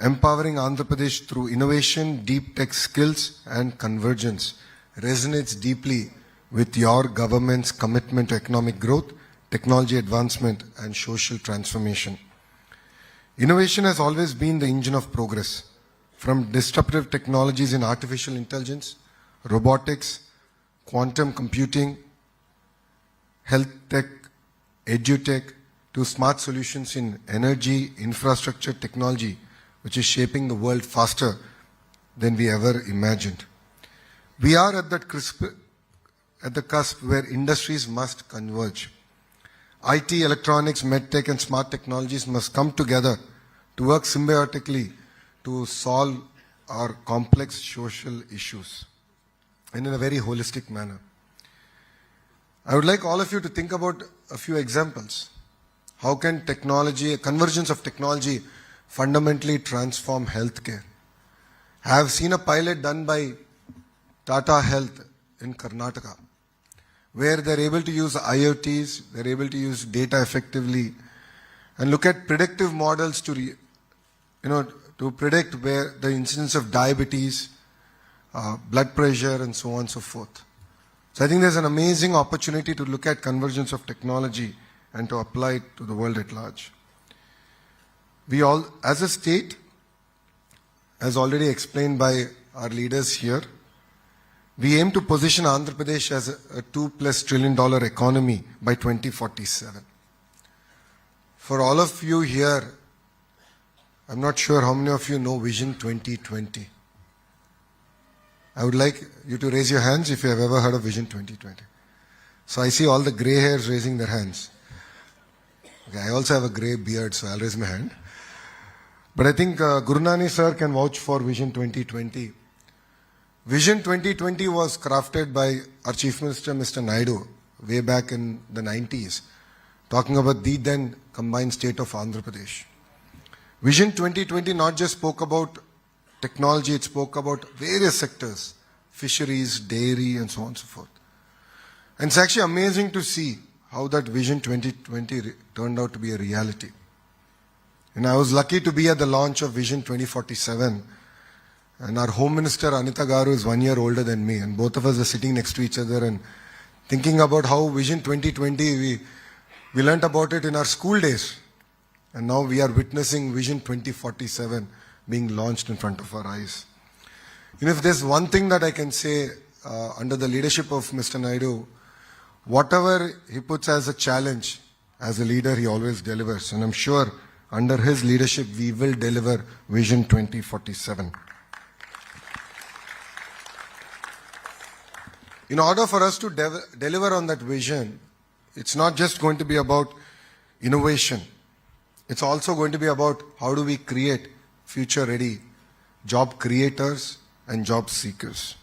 empowering Andhra Pradesh through innovation, deep tech skills, and convergence. Resonates deeply with your government's commitment to economic growth, technology advancement, and social transformation. Innovation has always been the engine of progress, from disruptive technologies in artificial intelligence, robotics, quantum computing, health tech, edutech, to smart solutions in energy, infrastructure, technology, which is shaping the world faster than we ever imagined. We are at the cusp where industries must converge. IT, electronics, medtech, and smart technologies must come together to work symbiotically to solve our complex social issues, and in a very holistic manner. I would like all of you to think about a few examples. How can technology, a convergence of technology, fundamentally transform healthcare? I have seen a pilot done by Tata Health in Karnataka, where they're able to use IoTs, they're able to use data effectively, and look at predictive models to predict where the incidence of diabetes, blood pressure, and so on and so forth. So I think there's an amazing opportunity to look at convergence of technology and to apply it to the world at large. We all, as a state, as already explained by our leaders here, we aim to position Andhra Pradesh as a $2+ trillion economy by 2047. For all of you here, I'm not sure how many of you know Vision 2020. I would like you to raise your hands if you have ever heard of Vision 2020. So I see all the gray hairs raising their hands. Okay, I also have a gray beard, so I'll raise my hand. But I think Gurunani sir can vouch for Vision 2020. Vision 2020 was crafted by our Chief Minister, Mr. Naidu, way back in the 90s, talking about the then combined state of Andhra Pradesh. Vision 2020 not just spoke about technology, it spoke about various sectors, fisheries, dairy, and so on and so forth. And it's actually amazing to see how that Vision 2020 turned out to be a reality. And I was lucky to be at the launch of Vision 2047. And our Home Minister, Anita Garu, is 1 year older than me. And both of us are sitting next to each other and thinking about how Vision 2020, we learnt about it in our school days. And now we are witnessing Vision 2047 being launched in front of our eyes. If there's one thing that I can say under the leadership of Mr. Naidu, whatever he puts as a challenge, as a leader, he always delivers. And I'm sure under his leadership, we will deliver Vision 2047. In order for us to deliver on that vision, it's not just going to be about innovation. It's also going to be about how do we create future-ready job creators and job seekers.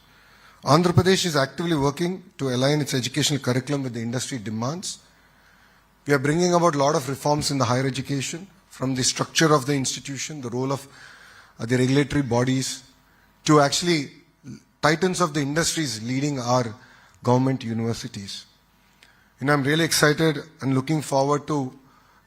Andhra Pradesh is actively working to align its educational curriculum with the industry demands. We are bringing about a lot of reforms in the higher education, from the structure of the institution, the role of the regulatory bodies, to actually titans of the industries leading our government universities. I'm really excited and looking forward to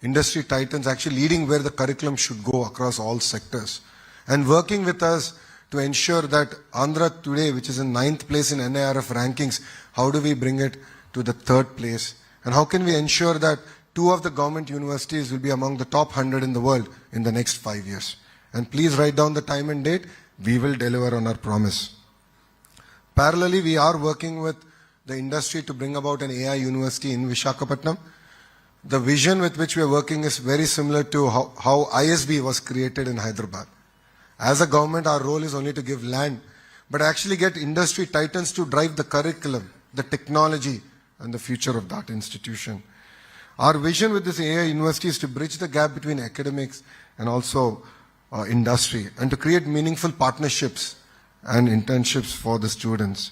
industry titans actually leading where the curriculum should go across all sectors and working with us to ensure that Andhra today, which is in 9th place in NIRF rankings, how do we bring it to the 3rd place? And how can we ensure that 2 of the government universities will be among the top 100 in the world in the next 5 years? And please write down the time and date. We will deliver on our promise. Parallelly, we are working with the industry to bring about an AI university in Visakhapatnam. The vision with which we are working is very similar to how ISB was created in Hyderabad. As a government, our role is only to give land, but actually get industry titans to drive the curriculum, the technology, and the future of that institution. Our vision with this AI university is to bridge the gap between academics and also industry, and to create meaningful partnerships and internships for the students.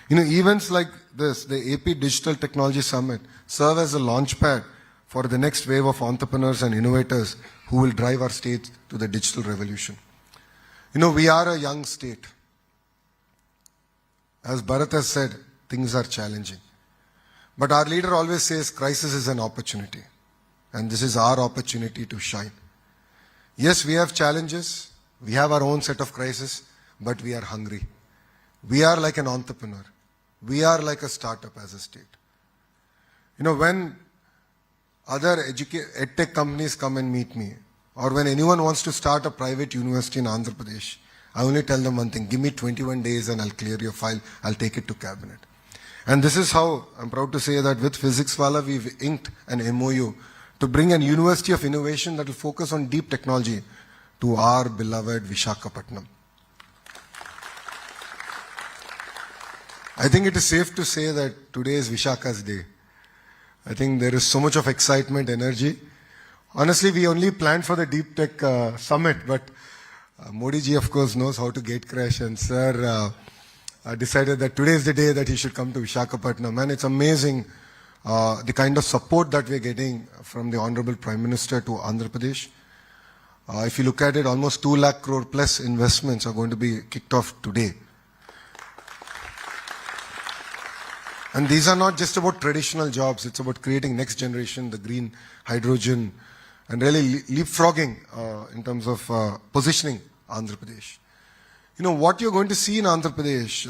Events like this, the AP Digital Technology Summit, serve as a launchpad for the next wave of entrepreneurs and innovators who will drive our state to the digital revolution. We are a young state. As Bharat has said, things are challenging. But our leader always says crisis is an opportunity. And this is our opportunity to shine. Yes, we have challenges. We have our own set of crises, but we are hungry. We are like an entrepreneur. We are like a startup as a state. When other edtech companies come and meet me, or when anyone wants to start a private university in Andhra Pradesh, I only tell them one thing: give me 21 days and I'll clear your file, I'll take it to cabinet. And this is how I'm proud to say that with Physics Wala we've inked an MOU to bring an university of innovation that will focus on deep technology to our beloved Vishakhapatnam. I think it is safe to say that today is Vishaka's day. I think there is so much of excitement, energy. Honestly, we only planned for the Deep Tech Summit, but Modi ji, of course, knows how to gate crash, and sir decided that today is the day that he should come to Vishakhapatnam. And it's amazing the kind of support that we're getting from the Honorable Prime Minister to Andhra Pradesh. If you look at it, almost 2 lakh crore plus investments are going to be kicked off today. And these are not just about traditional jobs, it's about creating next generation, the green hydrogen, and really leapfrogging in terms of positioning Andhra Pradesh. You know, what you're going to see in Andhra Pradesh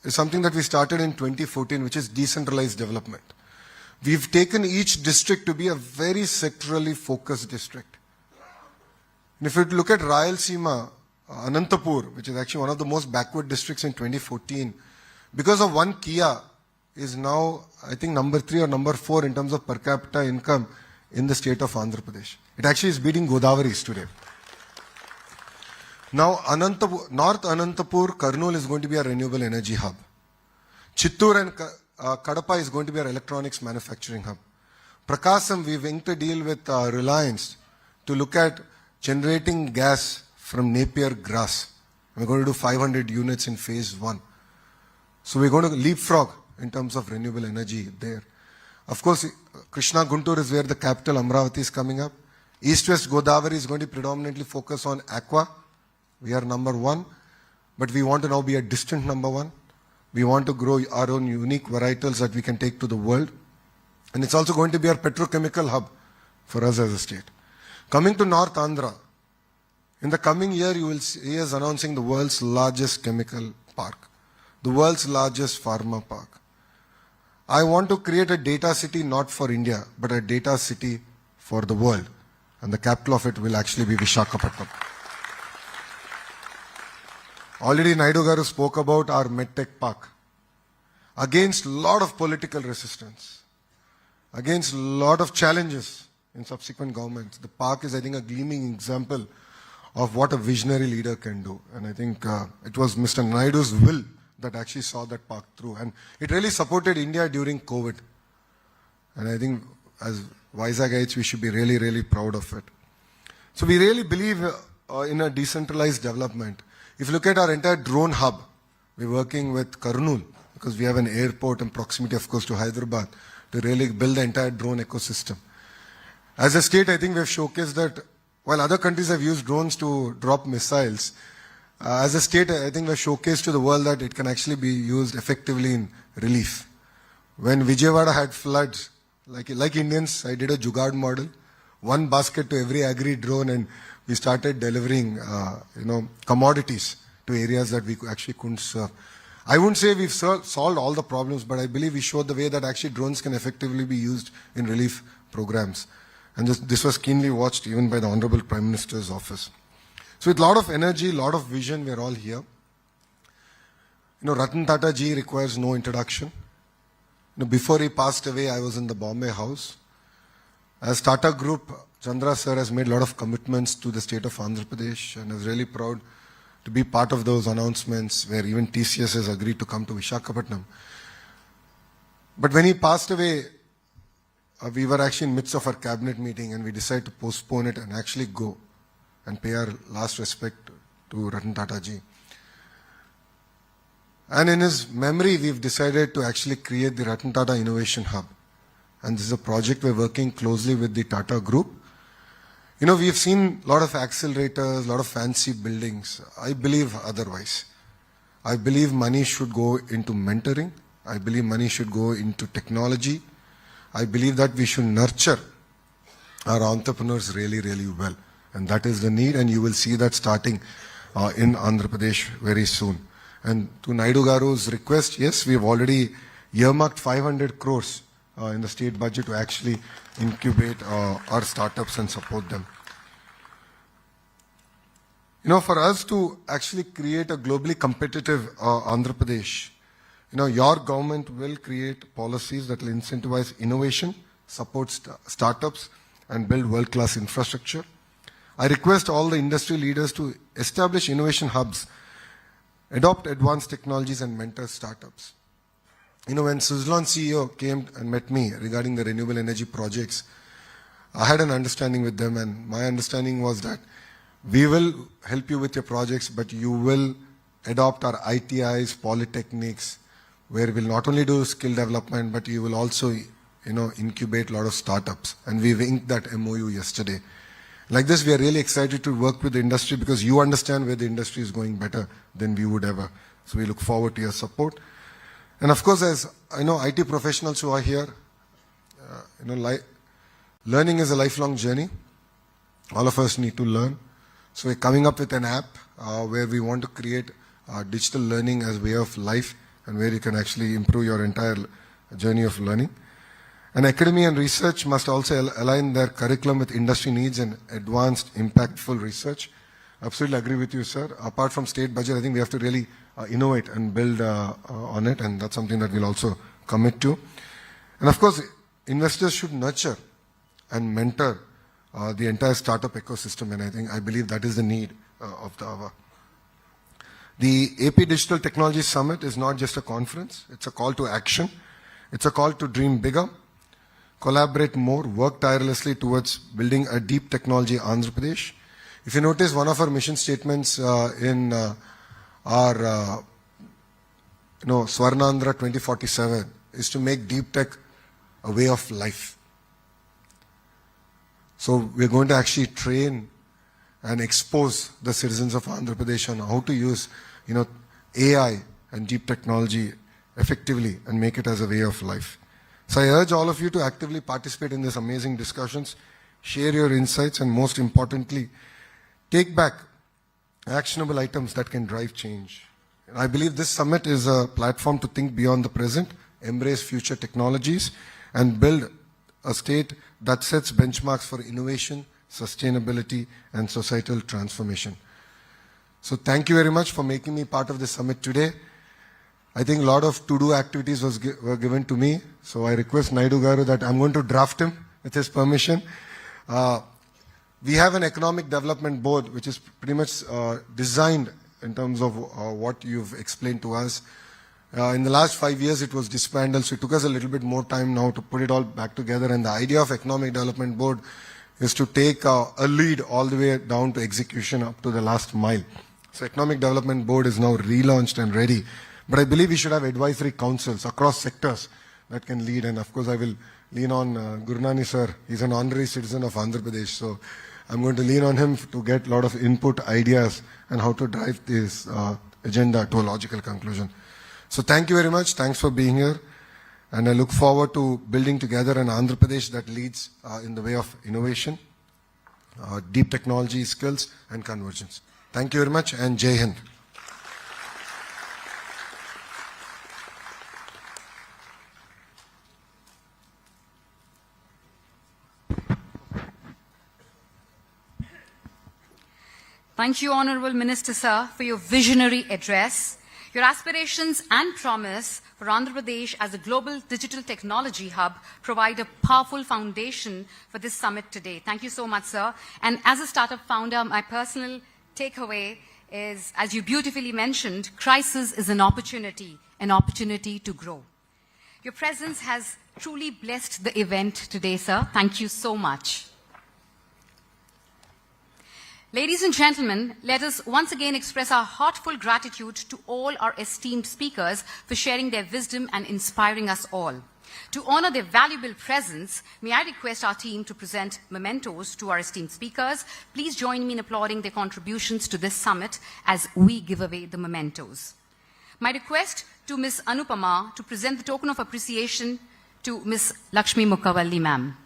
is something that we started in 2014, which is decentralized development. We've taken each district to be a very sectorally focused district. And if you look at Rayalaseema, Anantapur, which is actually one of the most backward districts in 2014, because of one Kia, is now, I think, number 3 or number 4 in terms of per capita income in the state of Andhra Pradesh. It actually is beating Godavari's today. Now, North Anantapur, Kurnool is going to be a renewable energy hub. Chittoor and Kadapa is going to be our electronics manufacturing hub. Prakasam, we've inked a deal with Reliance to look at generating gas from Napier grass. We're going to do 500 units in phase 1. So we're going to leapfrog in terms of renewable energy there. Of course, Krishna Guntur is where the capital Amravati is coming up. East-West Godavari is going to predominantly focus on aqua. We are number 1, but we want to now be a distant number 1. We want to grow our own unique varietals that we can take to the world. And it's also going to be our petrochemical hub for us as a state. Coming to North Andhra, in the coming year you will see us announcing the world's largest chemical park, the world's largest pharma park. I want to create a data city not for India, but a data city for the world. And the capital of it will actually be Vishakhapatnam. Already Naidu Garu spoke about our MedTech Park. Against a lot of political resistance, against a lot of challenges in subsequent governments, the park is, I think, a gleaming example of what a visionary leader can do. And I think it was Mr. Naidu's will that actually saw that park through. And it really supported India during COVID. And I think as Vizagayites, we should be really, really proud of it. So we really believe in a decentralized development. If you look at our entire drone hub, we're working with Kurnool because we have an airport in proximity, of course, to Hyderabad to really build the entire drone ecosystem. As a state, I think we have showcased that while other countries have used drones to drop missiles, as a state, I think we've showcased to the world that it can actually be used effectively in relief. When Vijayawada had floods, like Indians, I did a Jugaad model, 1 basket to every agri drone, and we started delivering, commodities to areas that we actually couldn't serve. I wouldn't say we've solved all the problems, but I believe we showed the way that actually drones can effectively be used in relief programs. And this was keenly watched even by the Honorable Prime Minister's office. So with a lot of energy, a lot of vision, we're all here. Ratan Tata ji requires no introduction. Before he passed away, I was in the Bombay House. As Tata Group, Chandra sir has made a lot of commitments to the state of Andhra Pradesh, and is really proud to be part of those announcements where even TCS has agreed to come to Vishakhapatnam. But when he passed away, we were actually in the midst of our cabinet meeting, and we decided to postpone it and actually go and pay our last respect to Ratan Tata ji. And in his memory, we've decided to actually create the Ratan Tata Innovation Hub. And this is a project we're working closely with the Tata Group. We've seen a lot of accelerators, a lot of fancy buildings. I believe otherwise. I believe money should go into mentoring. I believe money should go into technology. I believe that we should nurture our entrepreneurs really, really well. And that is the need, and you will see that starting in Andhra Pradesh very soon. And to Naidu Garu's request, yes, we have already earmarked 500 crores in the state budget to actually incubate our startups and support them. You know, for us to actually create a globally competitive Andhra Pradesh, you know, your government will create policies that will incentivize innovation, support startups, and build world-class infrastructure. I request all the industry leaders to establish innovation hubs, adopt advanced technologies, and mentor startups. You know, when Suzlon CEO came and met me regarding the renewable energy projects, I had an understanding with them, and my understanding was that we will help you with your projects, but you will adopt our ITIs, polytechnics, where we'll not only do skill development, but you will also, you know, incubate a lot of startups. And we've inked that MOU yesterday. Like this, we are really excited to work with the industry because you understand where the industry is going better than we would ever. So we look forward to your support. And of course, as I know, IT professionals who are here, you know, learning is a lifelong journey. All of us need to learn. So we're coming up with an app where we want to create digital learning as a way of life and where you can actually improve your entire journey of learning. And academia and research must also align their curriculum with industry needs and advanced, impactful research. Absolutely agree with you, sir. Apart from state budget, I think we have to really innovate and build on it, and that's something that we'll also commit to. And of course, investors should nurture and mentor the entire startup ecosystem, and I believe that is the need of the hour. The AP Digital Technology Summit is not just a conference, it's a call to action. It's a call to dream bigger, collaborate more, work tirelessly towards building a deep technology Andhra Pradesh. If you notice, one of our mission statements in our Swarnandhra 2047 is to make deep tech a way of life. So we're going to actually train and expose the citizens of Andhra Pradesh on how to use, you know, AI and deep technology effectively and make it as a way of life. So I urge all of you to actively participate in these amazing discussions, share your insights, and most importantly, take back actionable items that can drive change. And I believe this summit is a platform to think beyond the present, embrace future technologies, and build a state that sets benchmarks for innovation, sustainability, and societal transformation. So thank you very much for making me part of this summit today. I think a lot of to-do activities were given to me. So I request Naidu Garu that I'm going to draft him with his permission. We have an economic development board which is pretty much designed in terms of what you've explained to us. In the last 5 years, it was disbanded, so it took us a little bit more time now to put it all back together. And the idea of Economic Development Board is to take a lead all the way down to execution up to the last mile. So Economic Development Board is now relaunched and ready. But I believe we should have advisory councils across sectors that can lead. And of course, I will lean on Gurnani sir. He's an honorary citizen of Andhra Pradesh. So I'm going to lean on him to get a lot of input, ideas, and how to drive this agenda to a logical conclusion. So thank you very much. Thanks for being here. And I look forward to building together an Andhra Pradesh that leads in the way of innovation, deep technology skills, and convergence. Thank you very much, and Jai Hind. Thank you, Honorable Minister, sir, for your visionary address. Your aspirations and promise for Andhra Pradesh as a global digital technology hub provide a powerful foundation for this summit today. Thank you so much, sir. And as a startup founder, my personal takeaway is, as you beautifully mentioned, crisis is an opportunity to grow. Your presence has truly blessed the event today, sir. Thank you so much. Ladies and gentlemen, let us once again express our heartfelt gratitude to all our esteemed speakers for sharing their wisdom and inspiring us all. To honor their valuable presence, may I request our team to present mementos to our esteemed speakers. Please join me in applauding their contributions to this summit as we give away the mementos. My request to Ms. Anupama to present the token of appreciation to Ms. Lakshmi Mukkavalli, ma'am.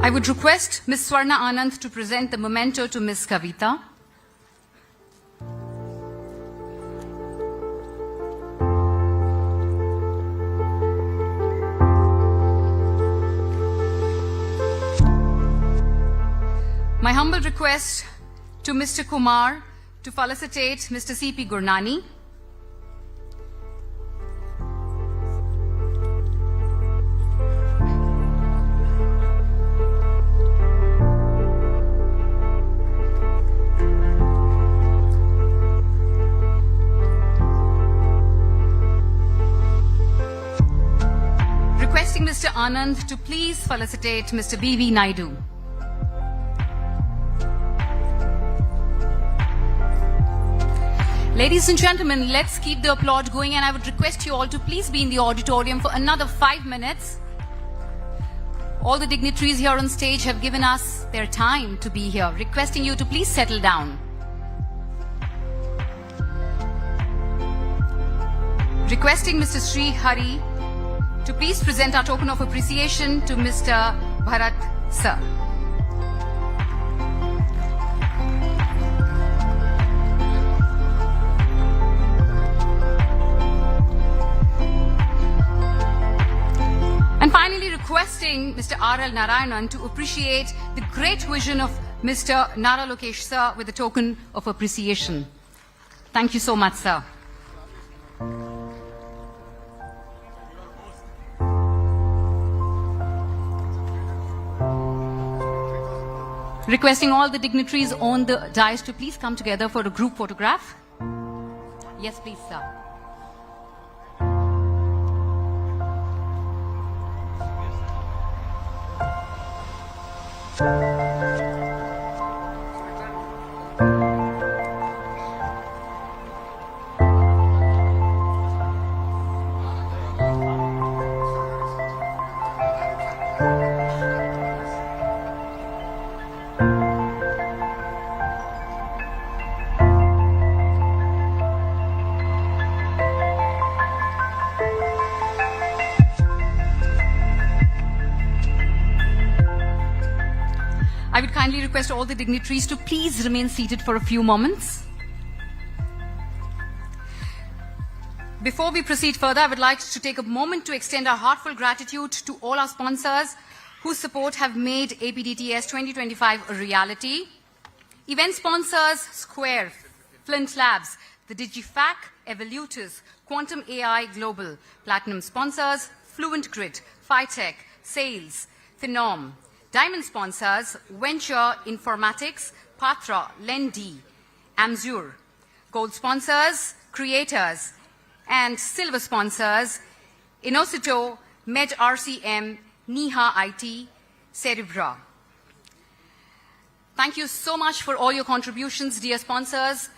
I would request Ms. Swarna Anand to present the memento to Ms. Kavita. My humble request to Mr. Kumar to felicitate Mr. C.P. Gurnani. Requesting Mr. Anand to please felicitate Mr. B.V. Naidu. Ladies and gentlemen, let's keep the applaud going, and I would request you all to please be in the auditorium for another 5 minutes. All the dignitaries here on stage have given us their time to be here, requesting you to please settle down. Requesting Mr. Sri Hari to please present our token of appreciation to Mr. Bharat Sir. And finally, requesting Mr. R.L. Narayanan to appreciate the great vision of Mr. Nara Lokesh Sir with a token of appreciation. Thank you so much, sir. Requesting all the dignitaries on the dais to please come together for a group photograph. Yes, please, sir. I would kindly request all the dignitaries to please remain seated for a few moments. Before we proceed further, I would like to take a moment to extend our heartfelt gratitude to all our sponsors whose support have made APDTS 2025 a reality. Event sponsors Square, Flint Labs, the DigiFac, Evolutors, Quantum AI Global. Platinum sponsors Fluent Grid, Phytech, Sales, Phenom. Diamond sponsors Venture Informatics, Patra, Lendi, Amzur. Gold sponsors Creators, and silver sponsors Inocito, Med RCM, Niha IT, Cerebra. Thank you so much for all your contributions, dear sponsors.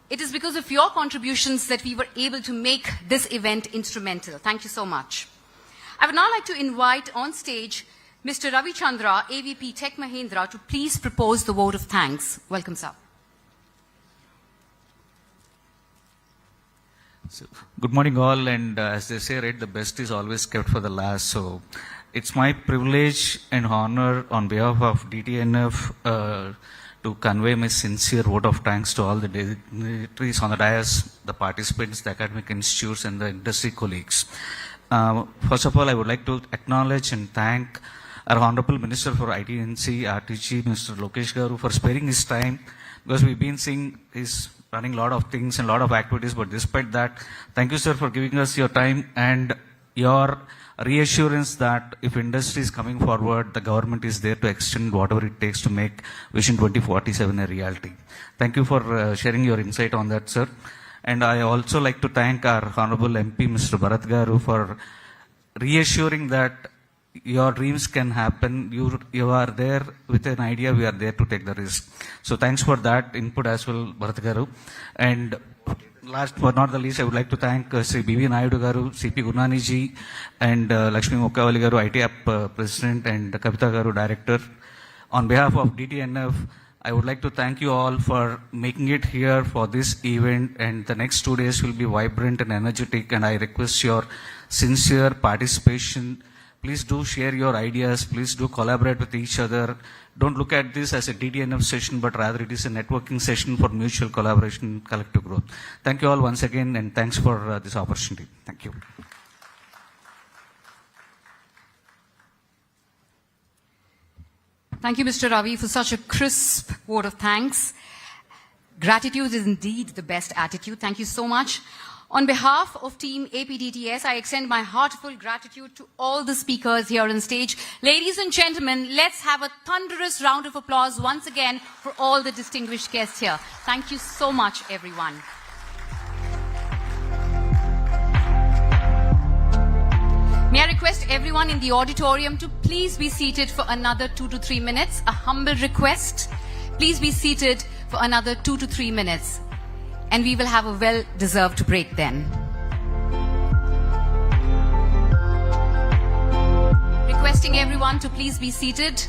It is because of your contributions that we were able to make this event instrumental. Thank you so much. I would now like to invite on stage Mr. Ravi Chandra, AVP Tech Mahindra, to please propose the vote of thanks. Welcome, sir. So, good morning, all, and as they say, right, the best is always kept for the last. So, it's my privilege and honor on behalf of DTNF to convey my sincere vote of thanks to all the dignitaries on the dais, the participants, the academic institutes, and the industry colleagues. First of all, I would like to acknowledge and thank our Honorable Minister for ITNC, RTG, Mr. Lokesh Garu, for sparing his time, because we've been seeing he's running a lot of things and a lot of activities, but despite that, thank you, sir, for giving us your time and your reassurance that if industry is coming forward, the government is there to extend whatever it takes to make Vision 2047 a reality. Thank you for sharing your insight on that, sir. And I also like to thank our Honorable MP, Mr. Bharat Garu, for reassuring that your dreams can happen. You are there with an idea. We are there to take the risk. So thanks for that input as well, Bharat Garu. And last but not the least, I would like to thank Sri B.V. Naidu Garu, C.P. Gurnani ji, and Lakshmi Mokkavali Garu, IT App President, and Kavita Garu, Director. On behalf of DTNF, I would like to thank you all for making it here for this event, and the next 2 days will be vibrant and energetic, and I request your sincere participation. Please do share your ideas. Please do collaborate with each other. Don't look at this as a DTNF session, but rather it is a networking session for mutual collaboration and collective growth. Thank you all once again, and thanks for this opportunity. Thank you. Thank you, Mr. Ravi, for such a crisp word of thanks. Gratitude is indeed the best attitude. Thank you so much. On behalf of Team APDTS, I extend my heartfelt gratitude to all the speakers here on stage. Ladies and gentlemen, let's have a thunderous round of applause once again for all the distinguished guests here. Thank you so much, everyone. May I request everyone in the auditorium to please be seated for another 2 to 3 minutes. A humble request. Please be seated for another 2 to 3 minutes. And we will have a well-deserved break then. Requesting everyone to please be seated.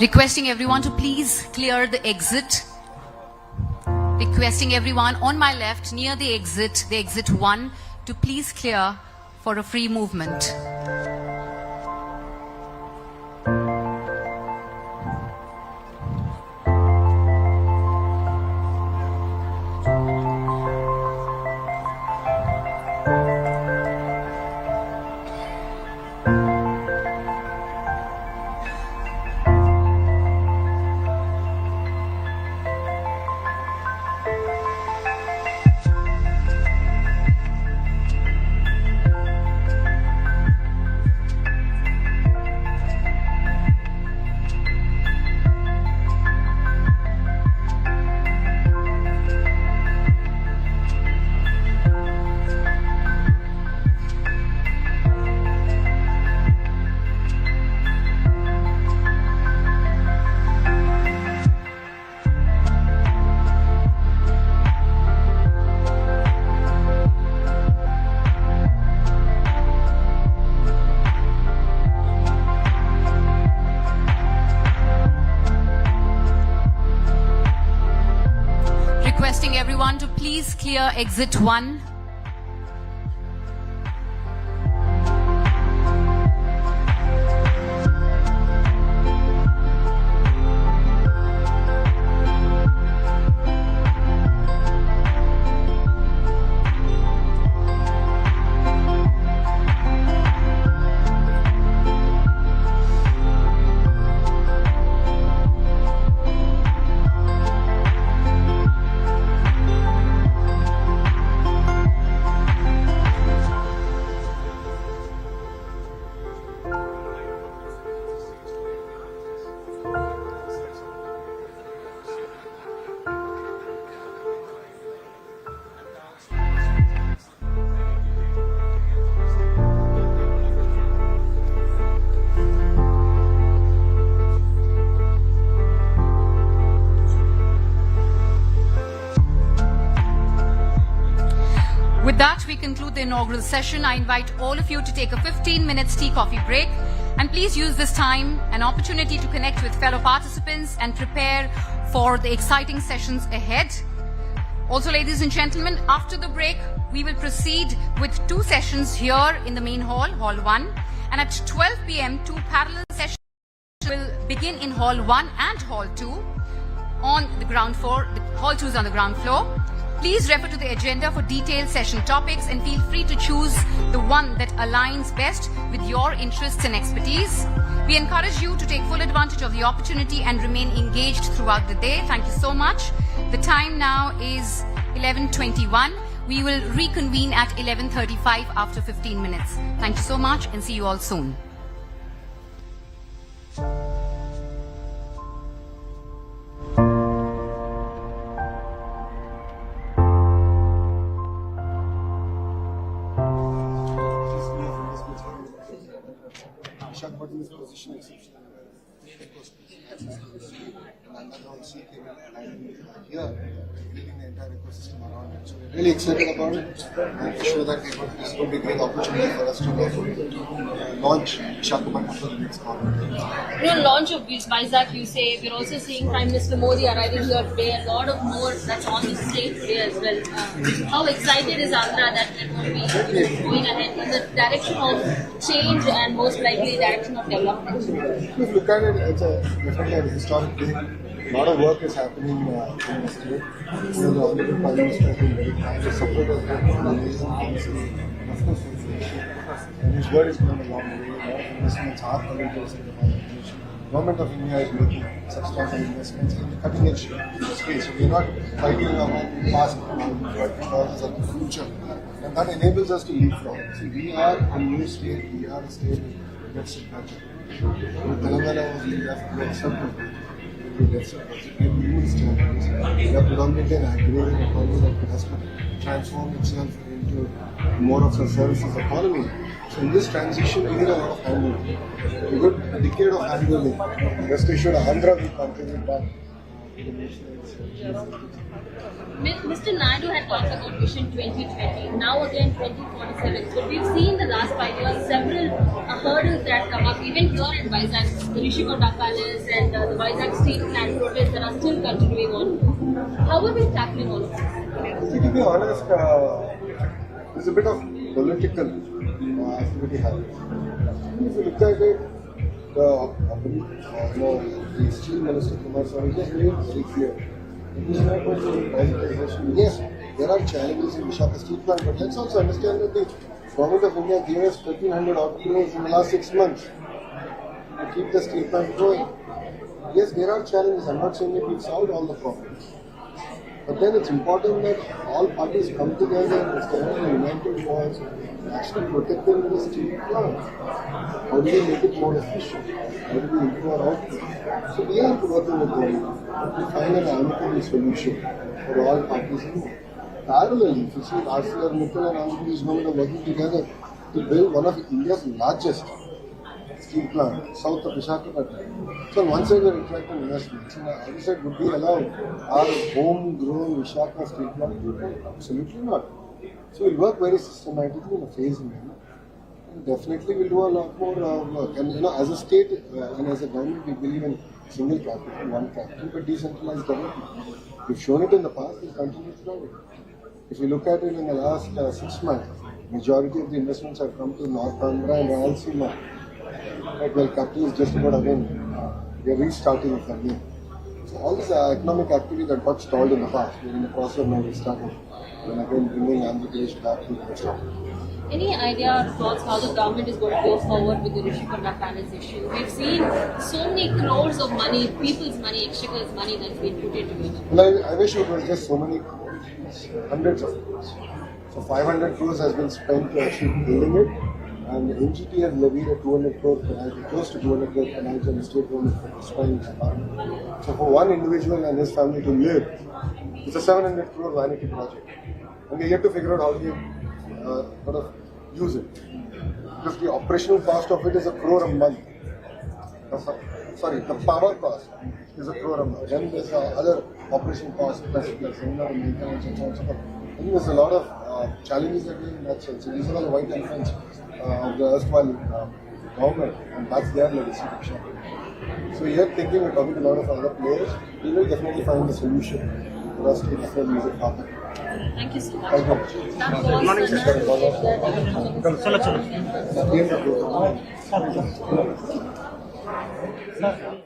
Requesting everyone to please clear the exit. Requesting everyone on my left near the exit 1, to please clear for a free movement. Requesting everyone to please clear exit 1. With that, we conclude the inaugural session. I invite all of you to take a 15-minute tea coffee break. And please use this time an opportunity to connect with fellow participants and prepare for the exciting sessions ahead. Also, ladies and gentlemen, after the break, we will proceed with 2 sessions here in the main hall, Hall 1. And at 12 p.m., 2 parallel sessions will begin in Hall 1 and Hall 2 on the ground floor. Hall 2 is on the ground floor. Please refer to the agenda for detailed session topics and feel free to choose the one that aligns best with your interests and expertise. We encourage you to take full advantage of the opportunity and remain engaged throughout the day. Thank you so much. The time now is 11:21. We will reconvene at 11:35 after 15 minutes. Thank you so much and see you all soon. Visakhapatnam is positioned exceptionally well. And underground sea cable and here building the entire ecosystem around it. So we're really excited about it and to show that this will be a great opportunity for us to launch Visakhapatnam for the next government. Launch of Vizag, you say. We're also seeing Prime Minister Modi arriving here today. A lot of more that's on the slate today as well. How excited is Andhra that it will be going ahead in the direction of change and most likely direction of development? If you look at it, it's definitely a historic day. A lot of work is happening in the state. The Honorable Prime Minister has been very kind. The support has been amazing, honestly. Of course, and his word is going a long way. A lot of investments are coming to the state of Andhra Pradesh. The Government of India is making substantial investments in the cutting edge space. So we are not fighting about the past, we are fighting about the future. And that enables us to leapfrog. See, we are a new state, we are a state that gets it better. Telangana was left to accept it. We are predominantly an agrarian economy that has to transform itself into more of a services economy. So in this transition, we need a lot of handling. A good decade of handling. Rest assured, Andhra will contribute back to the nation. Mr. Naidu had talked about Vision 2020, now again 2047. So we've seen the last 5 years several hurdles that come up, even here in Vizag, the Rishikonda Palace and the Vizag Steel Plant protests that are still continuing on. How are we tackling all of this? See, to be honest, there's a bit of political activity happening. If you look at it, the Steel Minister Kumar Swamy just made it very clear. It is not about the privatization. Yes, there are challenges in Visakhapatnam Steel Plant, but let's also understand that the Government of India gave us 1,300 odd crores in the last 6 months to keep the steel plant going. Yes, there are challenges. I'm not saying that we've solved all the problems. But then it's important that all parties come together and stand in a united cause actually protecting the steel plant. How do we make it more efficient? How do we improve our output? So we are working with them to find an amicable solution for all parties involved. Parallelly, if you see RCR Mittal and Andhra Pradesh government are working together to build one of India's largest steel plant, south of Visakhapatnam. So on one side we're attracting investments, and on the other side would we allow our homegrown Visakhapatnam steel plant? Absolutely not. So we'll work very systematically in a phased manner. And definitely we'll do a lot more work. And as a state and as a government, we believe in single capital, one capital, but decentralized development. We've shown it in the past, we'll continue to do it. If you look at it in the last 6 months, majority of the investments have come to North Andhra and Rayalaseema. Right, well, capital is just about again, we are restarting it again. So all this economic activity that got stalled in the past, we're in the process of now restarting. And again, bringing Andhra Pradesh back to the start. Any idea or thoughts how the government is going to go forward with the Rishikonda Palace issue? We've seen so many crores of money, people's money, exchequer's money that's been put into it. Well, I wish it was just so many crores, hundreds of crores. So 500 crores has been spent to actually building it, and the NGT has levied a 200 crore penalty, close to 200 crore penalty on the state government for destroying the apartment. So for one individual and his family to live, it's a 700 crore vanity project. And we yet to figure out how to sort of use it. Because the operational cost of it is 1 crore a month. Sorry, the power cost is 1 crore a month. Then there's other operation costs, plus similar maintenance and so on and so forth. I think there's a lot of challenges that we in that sense. So these are all the white elephants of the erstwhile government, and that's their legacy. So we are thinking, we're talking to a lot of other players. We will definitely find a solution for us to definitely use it happen. Thank you so much. Thank you. That was the Good morning.